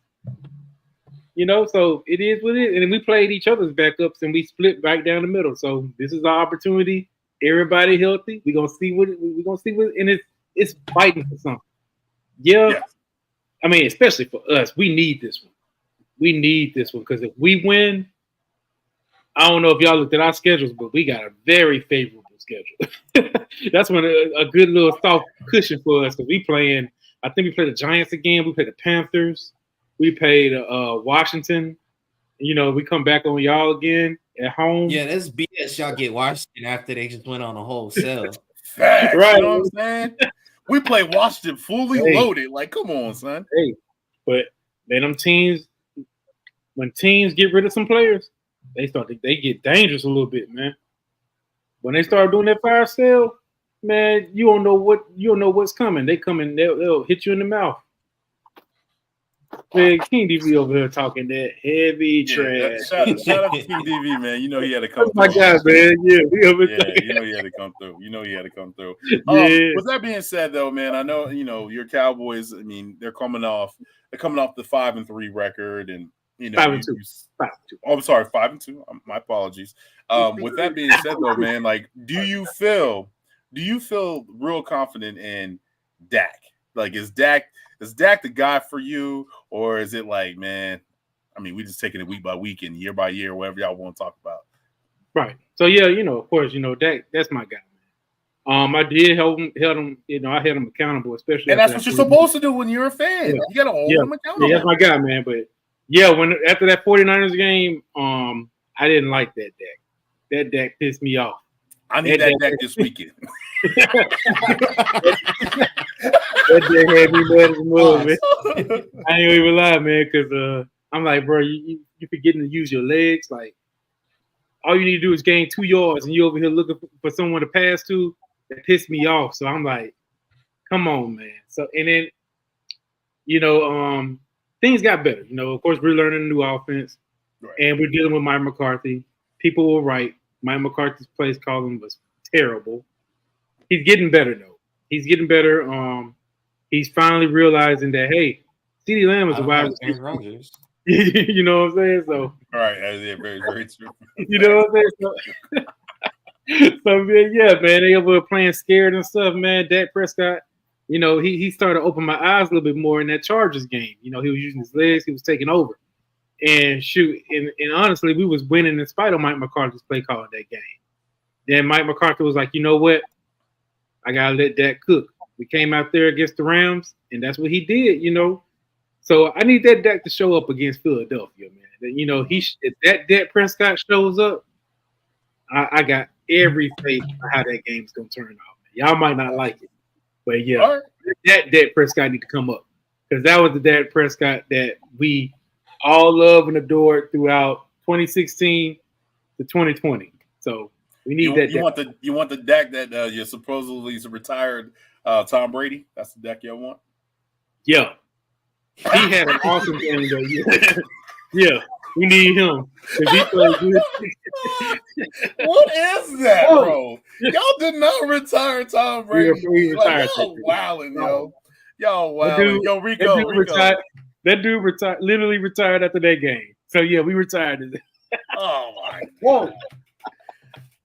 You know, so it is what it is. And we played each other's backups and we split back down the middle. So this is our opportunity. Everybody healthy. We're gonna see what and it's fighting for something. Yeah. I mean, especially for us, we need this one. We need this one, because if we win, I don't know if y'all looked at our schedules, but we got a very favorable schedule. That's when a good little soft cushion for us, because I think we play the Giants again. We play the Panthers. We played Washington. You know, we come back on y'all again at home. Yeah, that's BS. Y'all get Washington after they just went on a whole sell. Facts, right? You know what I'm saying? We play Washington fully loaded. Like, come on, son. Hey, but then when teams get rid of some players, they get dangerous a little bit, man. When they start doing that fire sale, man, you don't know what's coming. They'll hit you in the mouth. Man, King DV over here talking that heavy trash. Shout out to King DV, man. You know he had to come through. My God, man. Yeah, you know he had to come through. With that being said, though, man, I know, you know, your Cowboys, I mean, they're coming off the 5-3 record, and you know, 5-2. Oh, I'm sorry, 5-2. My apologies. With that being said, though, man, like, do you feel real confident in Dak? Like, is Dak the guy for you, or is it like, man, I mean, we just taking it week by week and year by year, whatever y'all want to talk about? Right. So yeah, you know, of course, you know, Dak, that's my guy, man. I did held him, you know, I held him accountable, especially. And that's what you're supposed to do when you're a fan. Yeah. You gotta hold him accountable. Yeah, that's my guy, man. But yeah, after that 49ers game, I didn't like that Dak. That Dak pissed me off. I need that Dak this weekend. That Dak had me mad as a mug, man. I ain't even lie, man, because I'm like, bro, you forgetting to use your legs. Like, all you need to do is gain 2 yards, and you over here looking for someone to pass to. That pissed me off. So I'm like, come on, man. So, and then, you know, things got better. You know, of course, we're learning a new offense, and we're dealing with Mike McCarthy. People were right. Mike McCarthy's place calling was terrible. He's getting better, though. He's getting better. He's finally realizing that, hey, CeeDee Lamb is a wide receiver. You know what I'm saying? So, all right, yeah, very, very true. You know what I'm saying? So yeah, man, they over playing scared and stuff, man. Dak Prescott, you know, he started to open my eyes a little bit more in that Chargers game. You know, he was using his legs, he was taking over. And shoot, and honestly, we was winning in spite of Mike McCarthy's play call that game. Then Mike McCarthy was like, you know what? I gotta let Dak cook. We came out there against the Rams, and that's what he did, you know. So I need that Dak to show up against Philadelphia, man. You know, if that Dak Prescott shows up, I got every faith in how that game's gonna turn out. Y'all might not like it, but yeah, that Dak Prescott need to come up, because that was the Dak Prescott that we all love and adored throughout 2016 to 2020. So We need that. You want the deck that you're supposedly retired Tom Brady? That's the deck you want? Yeah. He had an awesome game though. Yeah. We need him. He played good. What is that, bro? Y'all did not retire Tom Brady. We retired. Y'all wilding, yo. Y'all wilding. Yo, Rico. That dude retired, literally retired after that game. So yeah, we retired. Oh my. Whoa.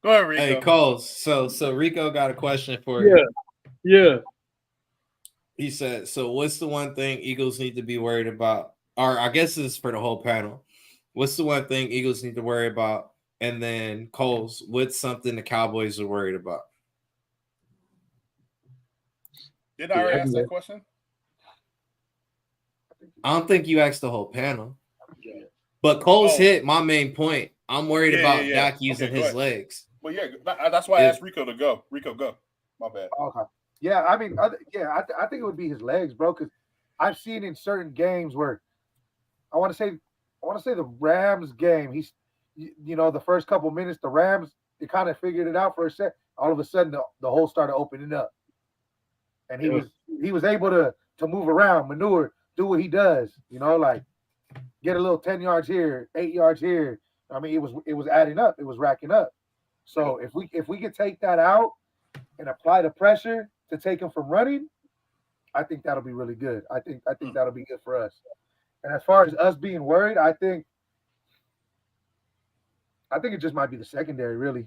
Go ahead, Rico. Hey, Coles. So Rico got a question for you. Yeah. He said, so what's the one thing Eagles need to be worried about? Or I guess this is for the whole panel. What's the one thing Eagles need to worry about? And then Coles, what's something the Cowboys are worried about? Did I already ask that question? I don't think you asked the whole panel. But Coles hit my main point. I'm worried about Dak using his legs. Well, yeah, that's why I asked Rico to go. Rico, go. My bad. Okay. Yeah, I mean, I think it would be his legs, bro. Because I've seen in certain games where I want to say the Rams game. He's, the first couple minutes, the Rams, they kind of figured it out for a second. All of a sudden, the hole started opening up, and he was able to move around, maneuver, do what he does. Like get a little 10 yards here, 8 yards here. I mean, it was adding up, it was racking up. So if we could take that out and apply the pressure to take him from running, I think that'll be really good. I think that'll be good for us. And as far as us being worried, I think it just might be the secondary, really.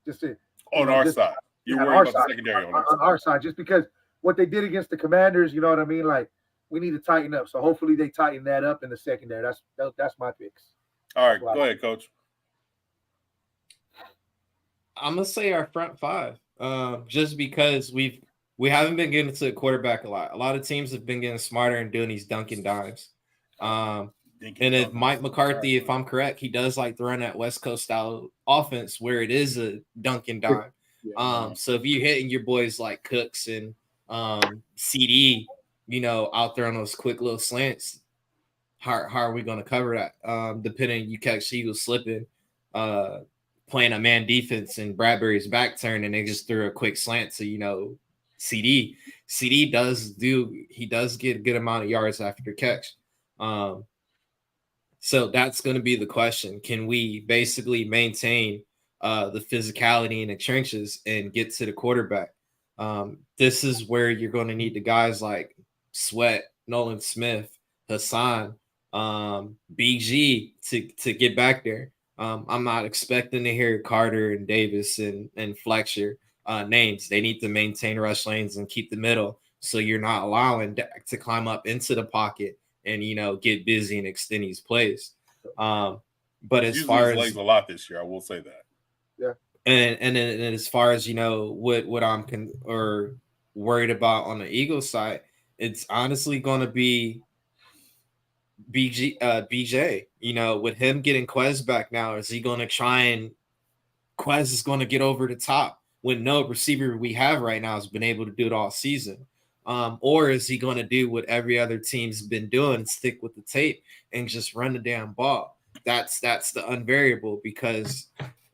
Just it on our side. You're worried about the secondary on our side, just because what they did against the Commanders. You know what I mean? Like we need to tighten up. So hopefully they tighten that up in the secondary. That's my picks. All right, go ahead, Coach. I'm gonna say our front five, just because we haven't been getting to the quarterback a lot. A lot of teams have been getting smarter and doing these dunking dimes. And if Mike McCarthy, if I'm correct, he does like to run that West Coast style offense where it is a dunking dime. So if you're hitting your boys like Cooks and CD, out there on those quick little slants, how are we going to cover that? Depending, you catch Eagles slipping, playing a man defense and Bradbury's back turn and they just threw a quick slant. So, CD does get a good amount of yards after the catch. So that's going to be the question. Can we basically maintain the physicality in the trenches and get to the quarterback? This is where you're going to need the guys like Sweat, Nolan Smith, Hassan, BG to get back there. I'm not expecting to hear Carter and Davis and Fletcher names. They need to maintain rush lanes and keep the middle, so you're not allowing Dak to climb up into the pocket and get busy and extend these plays. But as far as legs a lot this year, I will say that. Yeah. And as far as what I'm worried about on the Eagles side, it's honestly going to be BJ. With him getting Quez back now, is he going to try and Quez is going to get over the top when no receiver we have right now has been able to do it all season? Or is he going to do what every other team's been doing, stick with the tape and just run the damn ball? That's the unvariable, because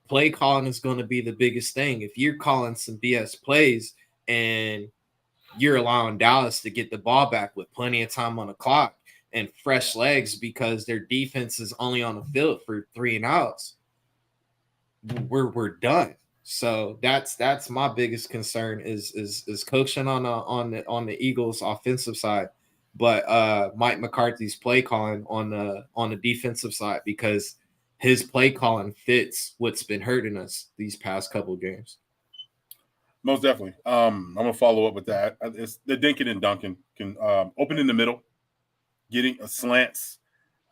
play calling is going to be the biggest thing. If you're calling some BS plays and you're allowing Dallas to get the ball back with plenty of time on the clock and fresh legs because their defense is only on the field for 3 and outs, we're done. So that's my biggest concern is coaching on the Eagles offensive side, but Mike McCarthy's play calling on the defensive side, because his play calling fits what's been hurting us these past couple games. Most definitely. I'm gonna follow up with that. It's the dinking and dunking can open in the middle, getting a slants.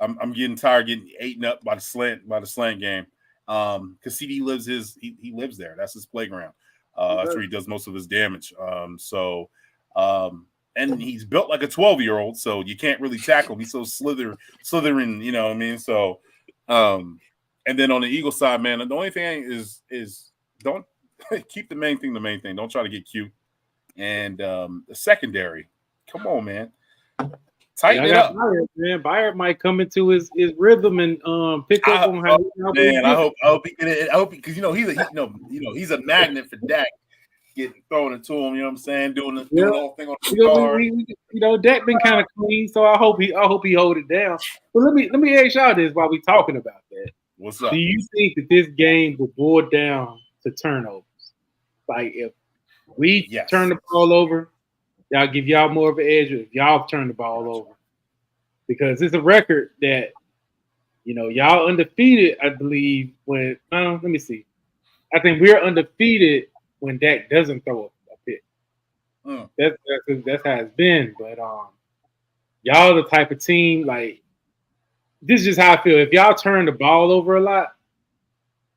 I'm getting tired getting eaten up by the slant game. Because CD lives he lives there. That's his playground. That's where he does most of his damage. And he's built like a 12-year-old, so you can't really tackle him. He's so slithering, you know what I mean? So, and then on the Eagle side, man, the only thing is don't keep the main thing the main thing. Don't try to get cute. And the secondary, come on, man. Tighten it up, man. Byard might come into his rhythm and pick up on how. Man, I hope he can. I hope because he's a magnet for Dak. Getting thrown into him, you know what I'm saying? Doing the whole thing on the car. Dak been kind of clean, so I hope he hold it down. But let me ask y'all this while we talking about that. What's up? Do you think that this game will boil down to turnovers? Like if we turn the ball over, y'all give y'all more of an edge if y'all turn the ball over. Because it's a record that y'all undefeated, I believe, when let me see. I think we're undefeated when Dak doesn't throw a pick. That's how it's been. But y'all the type of team, like, this is just how I feel. If y'all turn the ball over a lot,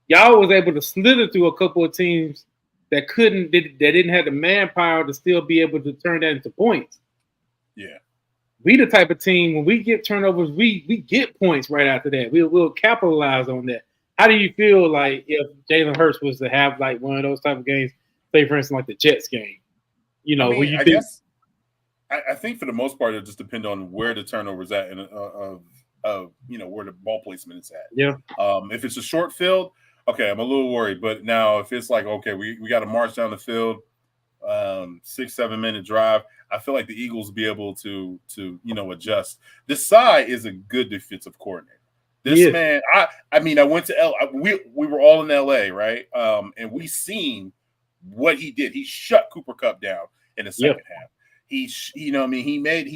y'all was able to slither through a couple of teams that didn't have the manpower to still be able to turn that into points. Yeah. We the type of team, when we get turnovers, we get points right after that. We'll capitalize on that. How do you feel like if Jalen Hurts was to have like one of those type of games, say for instance like the Jets game? I think for the most part it just depends on where the turnover's at and where the ball placement is at. Yeah. If it's a short field, okay, I'm a little worried. But now if it's like, okay, we got to march down the field, 6-7 minute drive, I feel like the Eagles will be able to adjust. Desai is a good defensive coordinator. This man, I went to we were all in LA, right? And we seen what he did. He shut Cooper Kupp down in the second half. He made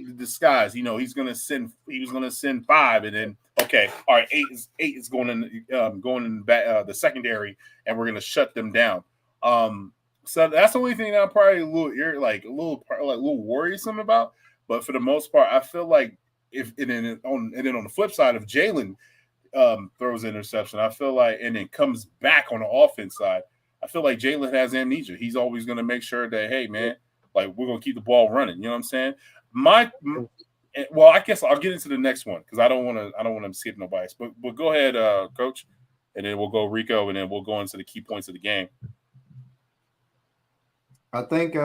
the disguise. He was gonna send 5, and then okay, all right, 8 is going in the secondary, and we're gonna shut them down. So that's the only thing that I'm probably a little worrisome about. But for the most part, I feel like and then on the flip side, if Jalen throws an interception, I feel like, and then comes back on the offense side, I feel like Jalen has amnesia. He's always going to make sure that, hey man, like we're going to keep the ball running. You know what I'm saying? I guess I'll get into the next one because I don't want to skip no bias. But go ahead, Coach, and then we'll go Rico, and then we'll go into the key points of the game. I think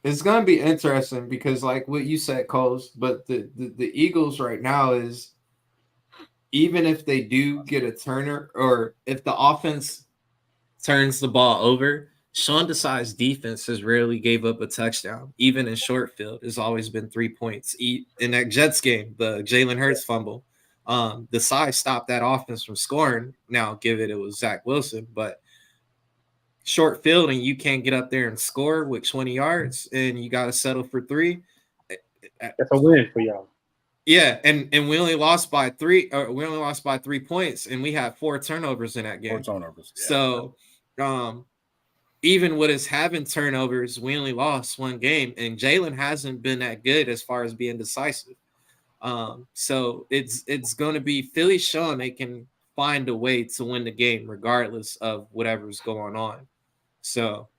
it's going to be interesting because, like what you said, Coles, but the Eagles right now is, even if they do get a turner or if the offense turns the ball over, Sean Desai's defense has rarely gave up a touchdown. Even in short field, it's always been 3 points. In that Jets game, the Jalen Hurts fumble, Desai stopped that offense from scoring. Now, give it was Zach Wilson, but short field and you can't get up there and score with 20 yards and you got to settle for 3. That's a win for y'all. Yeah, and we only lost by 3. We only lost by 3 points, and we had 4 turnovers in that game. 4 turnovers. Yeah. So, even with us having turnovers, we only lost 1 game, and Jalen hasn't been that good as far as being decisive. So it's going to be Philly showing they can find a way to win the game regardless of whatever's going on. So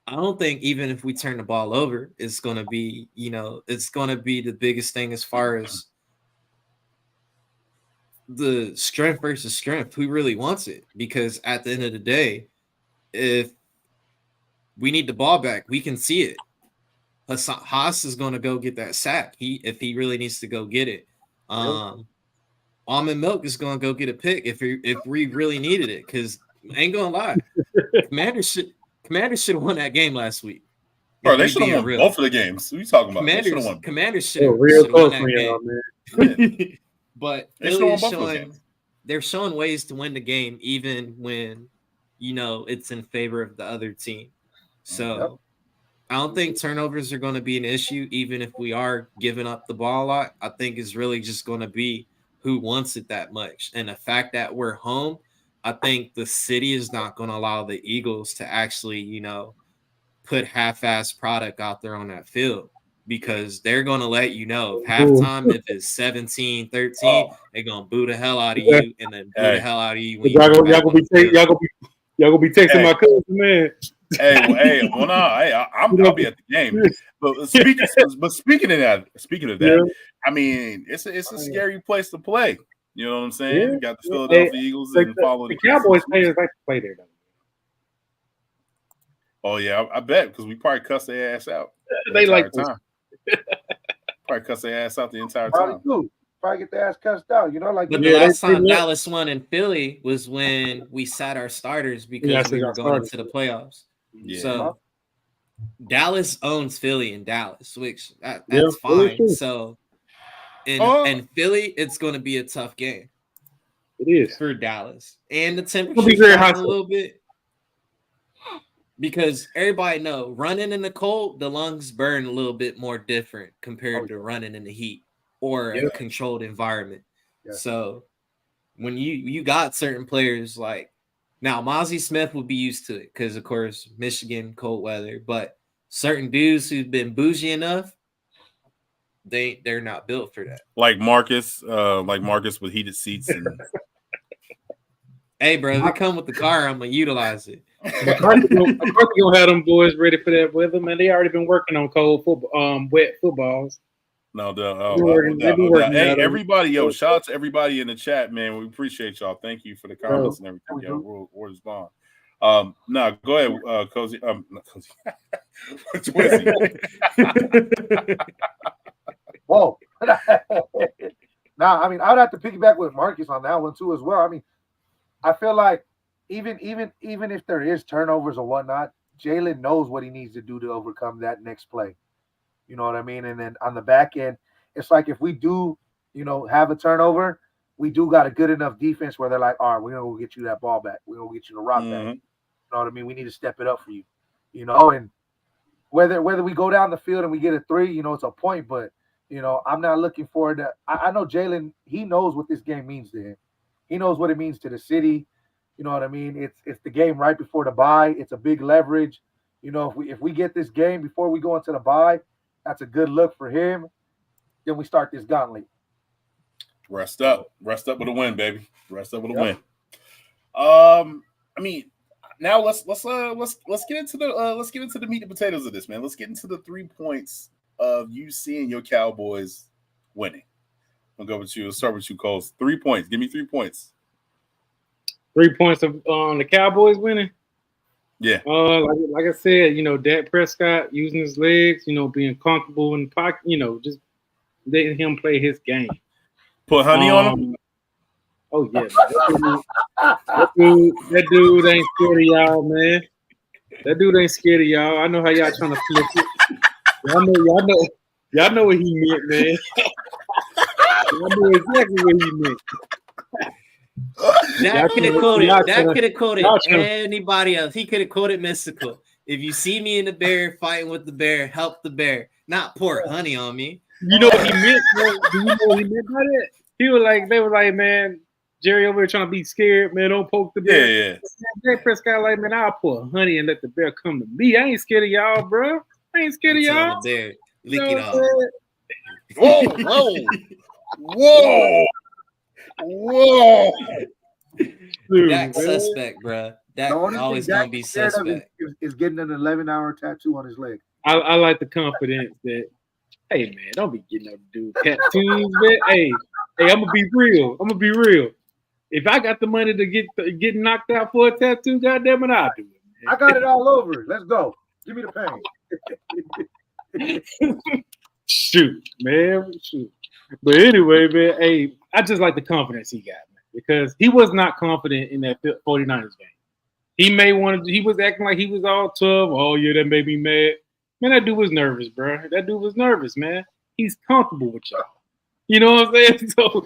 I don't think even if we turn the ball over, it's going to be, it's going to be the biggest thing as far as the strength versus strength. Who really wants it? Because at the end of the day, if we need the ball back, we can see it. Haas is going to go get that sack. If he really needs to go get it. Almond Milk is going to go get a pick if we really needed it. Because I ain't going to lie, Commander should have won that game last week. Bro, they should have won both of the games. What are you talking about? Commanders should have won that game. Man. But they're showing ways to win the game even when it's in favor of the other team. So I don't think turnovers are going to be an issue, even if we are giving up the ball a lot. I think it's really just going to be who wants it that much. And the fact that we're home, I think the city is not going to allow the Eagles to actually, put half-ass product out there on that field, because they're going to let halftime, if it's 17-13, they're going to boo the hell out of you and then boo the hell out of you. When y'all gonna be texting my cousin, man. I'll be at the game. But speaking of that, I mean, it's a scary place to play. You know what I'm saying? Yeah. You got the Philadelphia Eagles and following the Cowboys players like to play there, though. Oh yeah, I bet because we probably cussed their ass out. They like time. Probably cuss their ass out the entire Probably time. do. Probably get their ass cussed out. You know, like. But the last time Dallas won in Philly was when we sat our starters because we were going into the playoffs. Yeah. So Dallas owns Philly in Dallas, which that's fine. So in Philly, it's going to be a tough game. It is for Dallas, and the temperature is dropping a little bit because everybody know running in the cold, the lungs burn a little bit more different compared to running in the heat or a controlled environment. Yeah. So when you got certain players like now, Mozzie Smith would be used to it because of course Michigan cold weather, but certain dudes who've been bougie enough, they're not built for that. Like Marcus with heated seats and. Hey, bro, if it come with the car, I'm gonna utilize it. McCarthy gonna have them boys ready for that weather, man. They already been working on cold football, wet footballs. No doubt. Hey, everybody, shout out to everybody in the chat, man. We appreciate y'all. Thank you for the comments and everything. We'll respond. Now go ahead, Cozy. Not Cozy. Twizzy. Whoa. Now, I mean, I would have to piggyback with Marcus on that one too as well. I mean, I feel like even if there is turnovers or whatnot, Jalen knows what he needs to do to overcome that next play. You know what I mean? And then on the back end, it's like if we do, have a turnover, we do got a good enough defense where they're like, all right, we're gonna go get you that ball back. We're gonna get you the rock back. You know what I mean? We need to step it up for you. And whether we go down the field and we get a 3, it's a point, but I'm not looking forward to. I know Jalen, he knows what this game means to him. He knows what it means to the city. You know what I mean? It's the game right before the bye. It's a big leverage. If we get this game before we go into the bye, that's a good look for him. Then we start this gauntlet. Rest up with a win, baby. Rest up with a win. I mean, now let's get into the meat and potatoes of this, man. Let's get into the 3 points of you seeing your Cowboys winning. I'll go with you. Let's start with you, Coles. 3 points. Give me 3 points. 3 points of the Cowboys winning. Yeah. Like I said, Dak Prescott using his legs, being comfortable in the pocket, just letting him play his game. Put honey on him. Oh yeah, that dude ain't scared of y'all, man. That dude ain't scared of y'all. I know how y'all trying to flip it. Y'all know what he meant, man. I know exactly what he meant. That could have quoted anybody else. He could have quoted Mystical. If you see me in the bear fighting with the bear, help the bear. Not pour honey on me. You know what he meant? Do you know what he meant by that? They were like, man, Jerry over here trying to be scared, man. Don't poke the bear. Yeah. Jay Prescott like, man, I'll pour honey and let the bear come to me. I ain't scared of y'all, bro. I ain't scared of y'all. The bear, lick it off. Whoa. That's suspect, bro. That always gonna be suspect. Is getting an 11-hour tattoo on his leg. I like the confidence that, hey man, don't be getting no dude tattoos, man. Hey, I'm gonna be real. If I got the money to get knocked out for a tattoo, goddamn it, I'll do it. Man. I got it all over. Let's go. Give me the pain. Shoot. But anyway, man, hey, I just like the confidence he got, man, because he was not confident in that 49ers game. He was acting like he was all tough. Oh, yeah, that made me mad. Man, that dude was nervous, bro. That dude was nervous, man. He's comfortable with y'all. You know what I'm saying? So,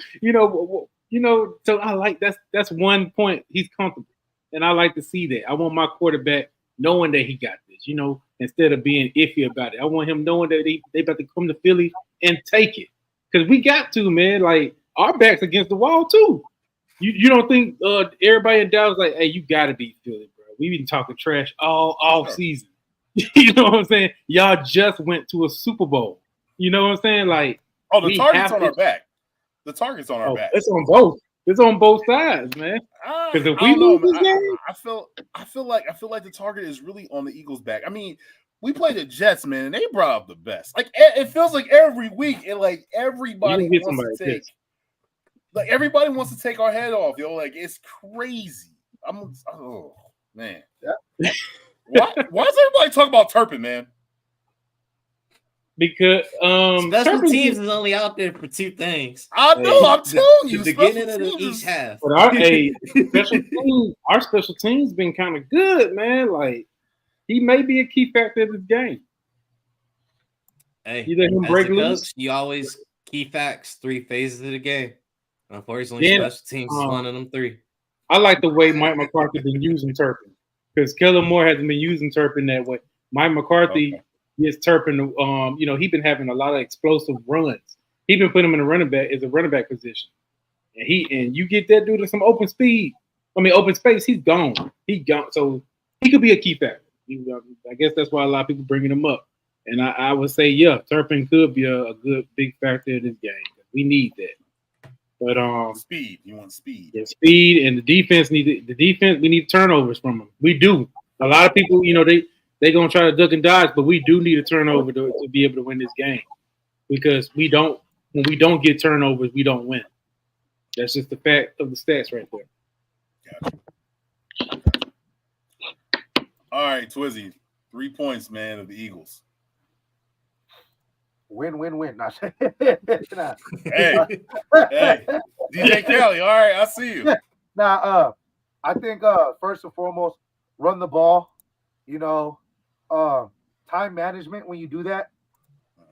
so I like that's 1 point. He's comfortable. And I like to see that. I want my quarterback knowing that he got this, instead of being iffy about it. I want him knowing that they about to come to Philly and take it. Because we got to, man. Like, our back's against the wall, too. You don't think everybody in Dallas like, hey, you got to beat Philly, bro. We've been talking trash all season. You know what I'm saying? Y'all just went to a Super Bowl. You know what I'm saying? Like, the target's on our back. The target's on our back. It's on both. It's on both sides, man. Because if we lose this game, I feel like the target is really on the Eagles' back. I mean, we played the Jets, man, and they brought up the best. Like, it feels like every week, everybody wants to take. Like, everybody wants to take our head off, yo. Like, it's crazy. Oh man. Yeah. Why is everybody talking about Turpin, man? Because special teams is only out there for two things. I know. I'm telling you, the beginning of each half. But our special teams been kind of good, man. Like he may be a key factor in this game. Hey, you let him break loose. Coach, you always key facts 3 phases of the game. Unfortunately, special teams is one of them 3. I like the way Mike McCarthy been using Turpin because Kellen Moore hasn't been using Turpin that way. Mike McCarthy gets Turpin. He's been having a lot of explosive runs. He been putting him in a running back position, and you get that dude in some open space. He's gone. So he could be a key factor. I guess that's why a lot of people bringing him up. And I would say, yeah, Turpin could be a good big factor in this game. We need that. But speed. You want speed. Yeah, speed and the defense we need turnovers from them. We do. A lot of people, they gonna try to duck and dodge, but we do need a turnover to be able to win this game. Because when we don't get turnovers, we don't win. That's just the fact of the stats right there. Gotcha. All right, Twizzy. 3 points, man, of the Eagles. Win. Hey, DJ Kelly. All right, I see you. Now, I think first and foremost, run the ball. Time management when you do that.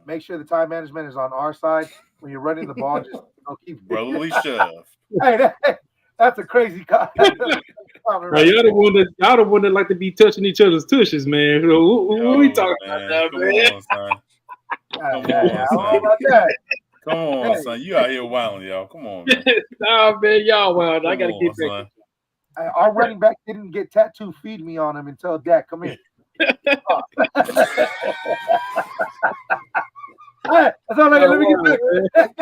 Make sure the time management is on our side when you're running the ball. Just keep brotherly shove. Hey, that's a crazy comment. Right. Y'all the one that like to be touching each other's tushes, man. So, what we talking about now, man? On, son. Come on, son. You out here wilding, y'all. Come on, man. Nah, man, y'all wild. I gotta keep that. Our running back didn't get tattoo feed me on him until Dak come in. That's all I got. Let me get back.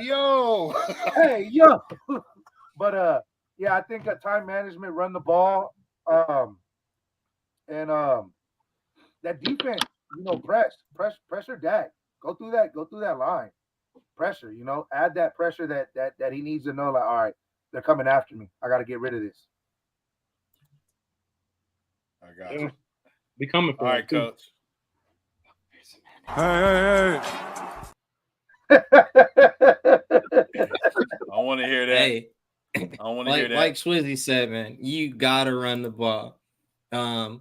Yo. Hey, yo. But I think time management, run the ball, and that defense, pressure Dak. Go through that line. Pressure, add that pressure that he needs to know, like, all right, they're coming after me. I got to get rid of this. I got you. Be coming for all right, Coach. Hey. I want to hear that. Hey, I want to hear that. Like Swizzy said, man, you got to run the ball. I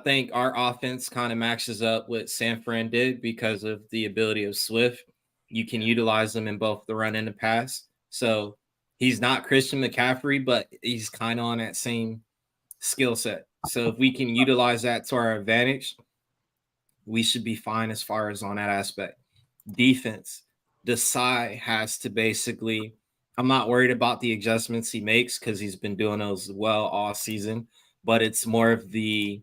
think our offense kind of matches up what San Fran did because of the ability of Swift. You can utilize them in both the run and the pass. So he's not Christian McCaffrey, but he's kind of on that same skill set. So if we can utilize that to our advantage, we should be fine as far as on that aspect. Defense, Desai has to basically, I'm not worried about the adjustments he makes because he's been doing those well all season, but it's more of you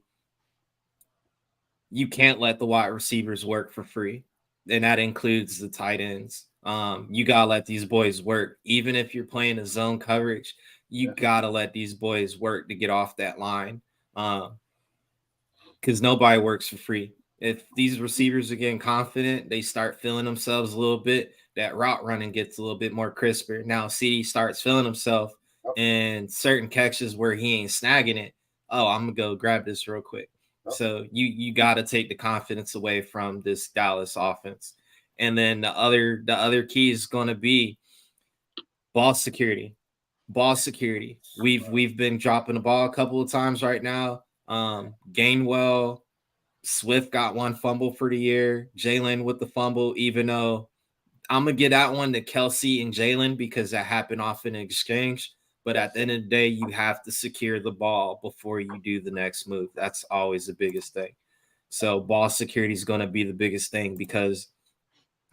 can't let the wide receivers work for free. And that includes the tight ends. You got to let these boys work. Even if you're playing a zone coverage, you got to let these boys work to get off that line because nobody works for free. If these receivers are getting confident, they start feeling themselves a little bit, that route running gets a little bit more crisper. Now CD starts feeling himself and certain catches where he ain't snagging it. Oh, I'm going to go grab this real quick. So you got to take the confidence away from this Dallas offense. And then the other key is going to be ball security. We've been dropping the ball a couple of times right now. Gainwell, Swift got one fumble for the year. Jalen with the fumble, even though I'm going to get that one to Kelsey and Jalen because that happened off in an exchange. But at the end of the day, you have to secure the ball before you do the next move. That's always the biggest thing. So ball security is going to be the biggest thing because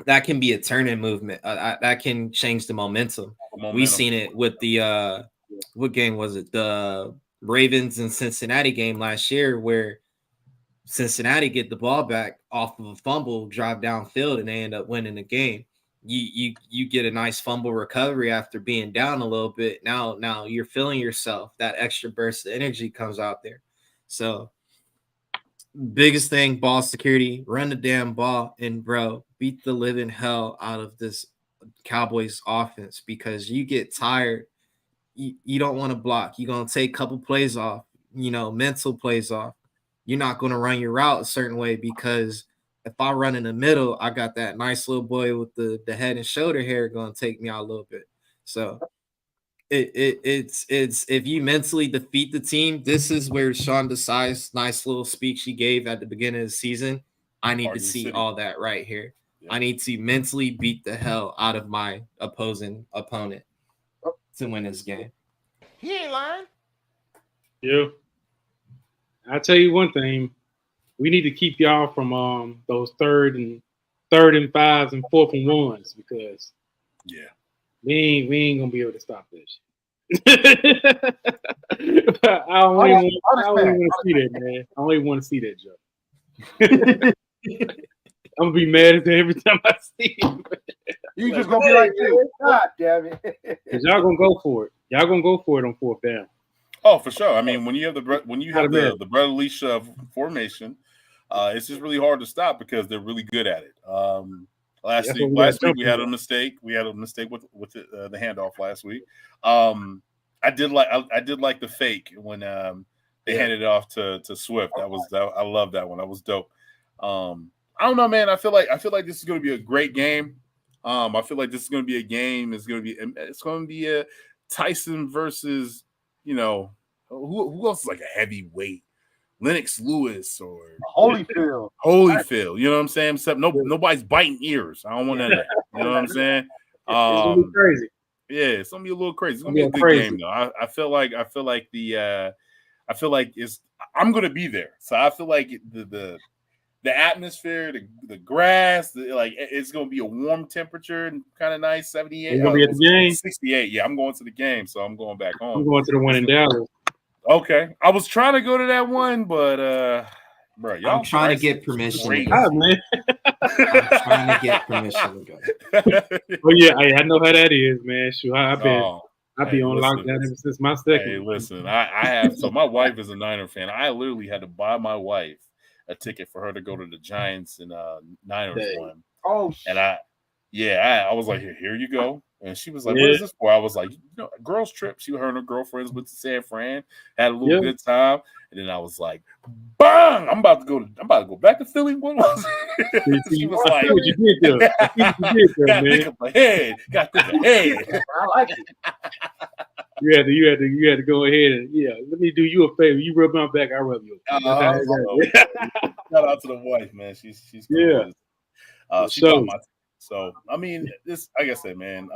that can be a turning movement. That can change the momentum. We've seen it with the what game was it? The Ravens and Cincinnati game last year where Cincinnati get the ball back off of a fumble, drive downfield, and they end up winning the game. You get a nice fumble recovery after being down a little bit. Now you're feeling yourself. That extra burst of energy comes out there. So biggest thing, ball security, run the damn ball, and bro, beat the living hell out of this Cowboys offense because you get tired you don't want to block. You're gonna take a couple plays off, mental plays off. You're not gonna run your route a certain way because if I run in the middle, I got that nice little boy with the head and shoulder hair gonna take me out a little bit. So it's if you mentally defeat the team, this is where Sean Desai's nice little speech she gave at the beginning of the season. I need to see all that right here. Yeah. I need to mentally beat the hell out of my opponent to win this game. He ain't lying. Yeah. I'll tell you one thing. We need to keep y'all from those third and fives and 4th and 1s because we ain't gonna be able to stop this. I don't even want to see that, man. I don't even want to see that, Joe. I'm gonna be mad at that every time I see him. You just gonna be like, God damn it. Cause y'all gonna go for it. Y'all gonna go for it on 4th down. Oh, for sure. I mean, when you have the Brother Leash formation, it's just really hard to stop because they're really good at it. Last week we had a mistake. We had a mistake with the handoff last week. I did like the fake when they handed it off to Swift. I love that one. That was dope. I don't know, man. I feel like this is going to be a great game. I feel like this is going to be a game. It's going to be a Tyson versus, who else is like a heavyweight? Lennox Lewis or Holyfield. You know what I'm saying? Except nobody's biting ears. I don't want none of that. You know what I'm saying? It's gonna be crazy. Yeah, it's gonna be a little crazy. It's gonna be a good game though. I feel like I'm gonna be there. So I feel like the atmosphere, the grass, it's gonna be a warm temperature and kind of nice. 78. You're gonna be at the game. 68. Yeah, I'm going to the game, so I'm going back home. I'm going to the one in Dallas. Okay, I was trying to go to that one, but bro, y'all. I'm trying to get permission. Man. I'm trying to get permission to go. Oh yeah, I know how that is, man. Sure, I've been on lockdown ever since my second. Hey, listen, I have. So my wife is a Niner fan. I literally had to buy my wife a ticket for her to go to the Giants and Niners one. Oh, and I was like, here you go. And she was like, what is this for? I was like, girls trip. Her and her girlfriends went to San Fran, had a little good time. And then I was like, bang! I'm about to go back to Philly. What was it? She was like, what you did there. Gotta think of my head. I like it. You had to go ahead and let me do you a favor. You rub my back, I rub you. Shout out to the wife, man. She's cool. She got my. So I mean, this like I said, man.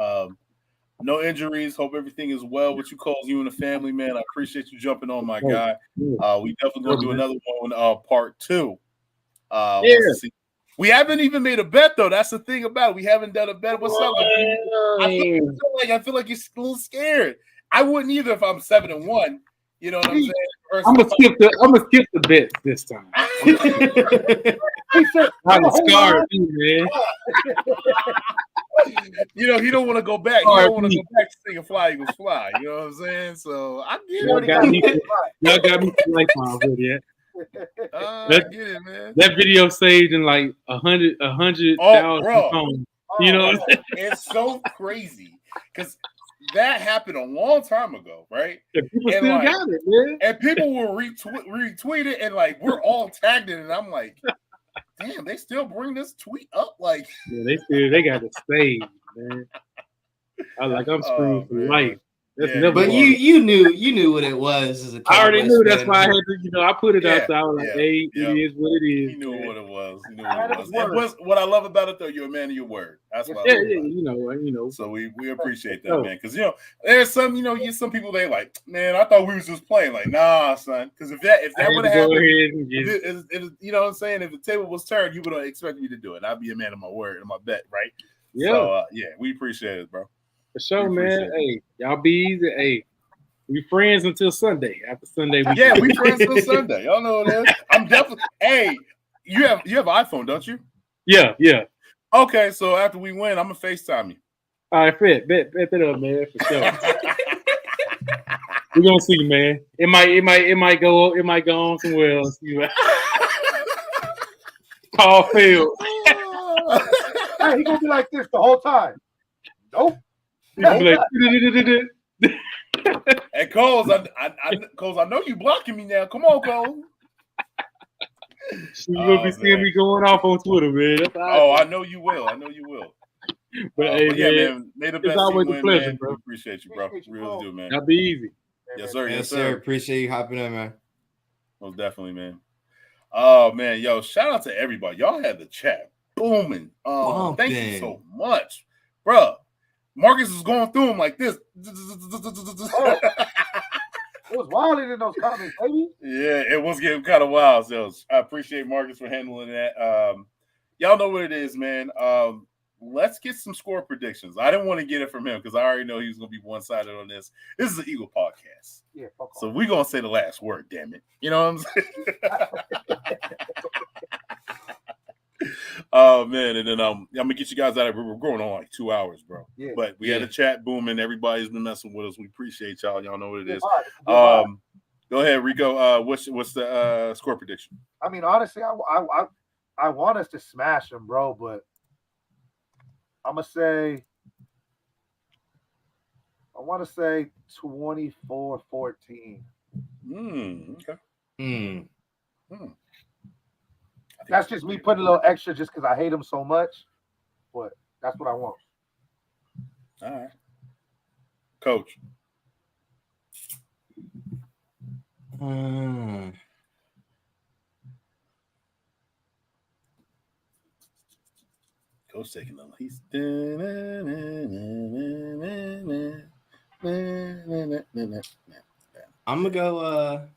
No injuries. Hope everything is well with you, Coles, you and the family, man. I appreciate you jumping on, my guy. We definitely gonna do another one, part 2. We haven't even made a bet though. That's the thing about it. We haven't done a bet. What's up? I feel like you're a little scared. I wouldn't either if I'm 7-1. You know what I'm saying? I'm gonna skip the bet this time. I'm scarred, man. He don't want to go back. He don't want to go back to sing a Fly Eagles Fly. You know what I'm saying? So I get it. Y'all got me some lifeline already. I get it, man. That video saved in like 100,000 homes. You know what I'm saying? It's so crazy because that happened a long time ago, right? And people still got it, man. And people will retweet it, and we're all tagged in it. And I'm like, damn, they still bring this tweet up? They got it saved, man. I'm screwed for life. But you knew what it was as a Cowboys I already knew. That's fan. why I had to, I put it out there. I was like, hey, it is what it is. He knew what it was. What I love about it, though, you're a man of your word. That's what I love about it. So we appreciate that, man. Because, there's some people, they like, man, I thought we was just playing. Like, nah, son. Because if that would have happened, you know what I'm saying? If the table was turned, you would have expected me to do it. I'd be a man of my word and my bet, right? Yeah. So, we appreciate it, bro. For sure, man. Hey, y'all be easy. Hey, we friends until Sunday. After Sunday, we friends until Sunday. Y'all know what it is. I'm definitely. Hey, you have an iPhone, don't you? Yeah. Okay, so after we win, I'm gonna FaceTime you. All right, bet that up, man, for sure. We're gonna see, man. It might go on somewhere else. Paul Field. Hey, he gonna be like this the whole time. Nope. He's gonna be like, Hey, Coles, Coles, I know you blocking me now. Come on, Coles. You're gonna be seeing me going off on Twitter, man. That's I know you will. But, hey, yeah, man, may the best team win, pleasure, man. bro. We appreciate you, bro. We really do, man. That'll be easy. Yes, sir. Yes, sir. Appreciate you hopping in, man. Most definitely, man. Oh, man. Yo, shout out to everybody. Y'all had the chat booming. Thank you so much, bro. Marcus is going through them like this. Oh, it was wild in those comments, baby. Yeah, it was getting kind of wild. So I appreciate Marcus for handling that. Y'all know what it is, man. Let's get some score predictions. I didn't want to get it from him because I already know he was going to be one-sided on this. This is an Eagle podcast. Yeah, so we're going to say the last word, damn it. You know what I'm saying? Oh, man. And then I'm going to get you guys out of here. We're going on like 2 hours, bro. Yeah. But we had a chat booming. Everybody's been messing with us. We appreciate y'all. Y'all know what it is. Go ahead, Rico. What's the score prediction? I mean, honestly, I want us to smash them, bro, but I want to say 24-14. Okay. That's just me putting a little extra just because I hate them so much, but that's what I want. All right. Coach. Coach taking them. He's I'm gonna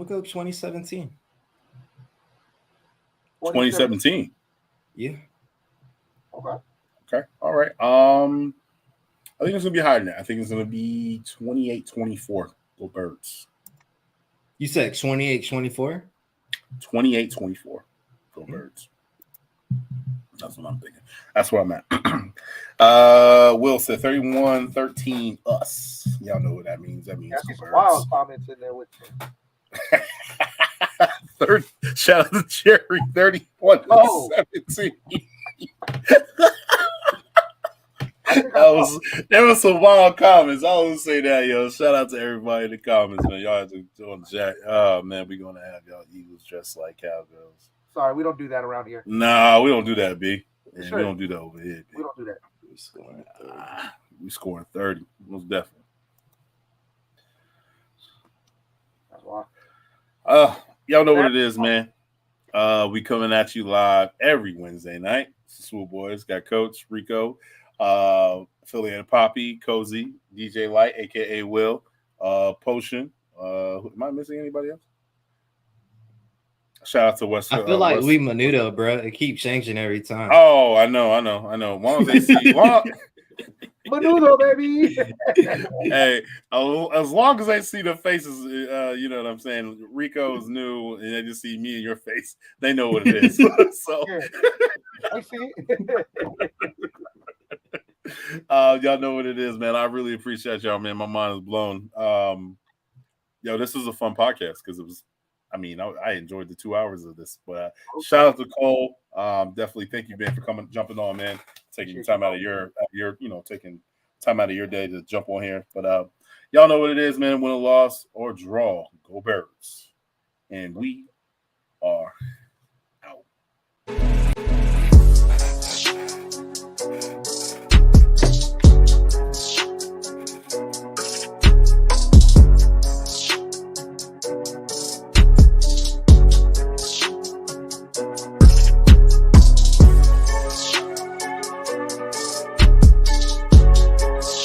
go 2017. 2017. Yeah. Okay. All right. I think it's gonna be higher than that. I think it's gonna be 28-24. Go Birds. You said 28-24? 28-24. Go Birds. That's what I'm thinking. That's where I'm at. Will said 31-13 us. Y'all know what that means. That means some wild comments in there with you. Shout out to Jerry, 31-17. There was some wild comments. I always say that, yo. Shout out to everybody in the comments, man. Y'all have to go on the chat. Oh man, we're gonna have y'all Eagles dressed like cowgirls. Sorry, we don't do that around here. Nah, we don't do that, B. Yeah, sure. We don't do that over here, B. We don't do that. We scoring 30, most definitely. That's why. Y'all know what it is, man. We coming at you live every Wednesday night. It's the Swoop Boys. Got Coach Rico, affiliated Poppy, Cozy, DJ Light, aka Will, Potion. Am I missing anybody else? Shout out to West. I feel like we Menudo, bro. It keeps changing every time. Oh, I know. As long as they see Menudo, baby. Hey, as long as they see the faces, you know what I'm saying. Rico's new, and they just see me and your face. They know what it is. So, I see. Y'all know what it is, man. I really appreciate y'all, man. My mind is blown. This was a fun podcast because it was. I enjoyed the 2 hours of this. But shout out to Cole. Definitely thank you, Ben, for jumping on, man. Taking time out of your taking time out of your day to jump on here. But y'all know what it is, man. Win a loss or draw, go Birds. And we are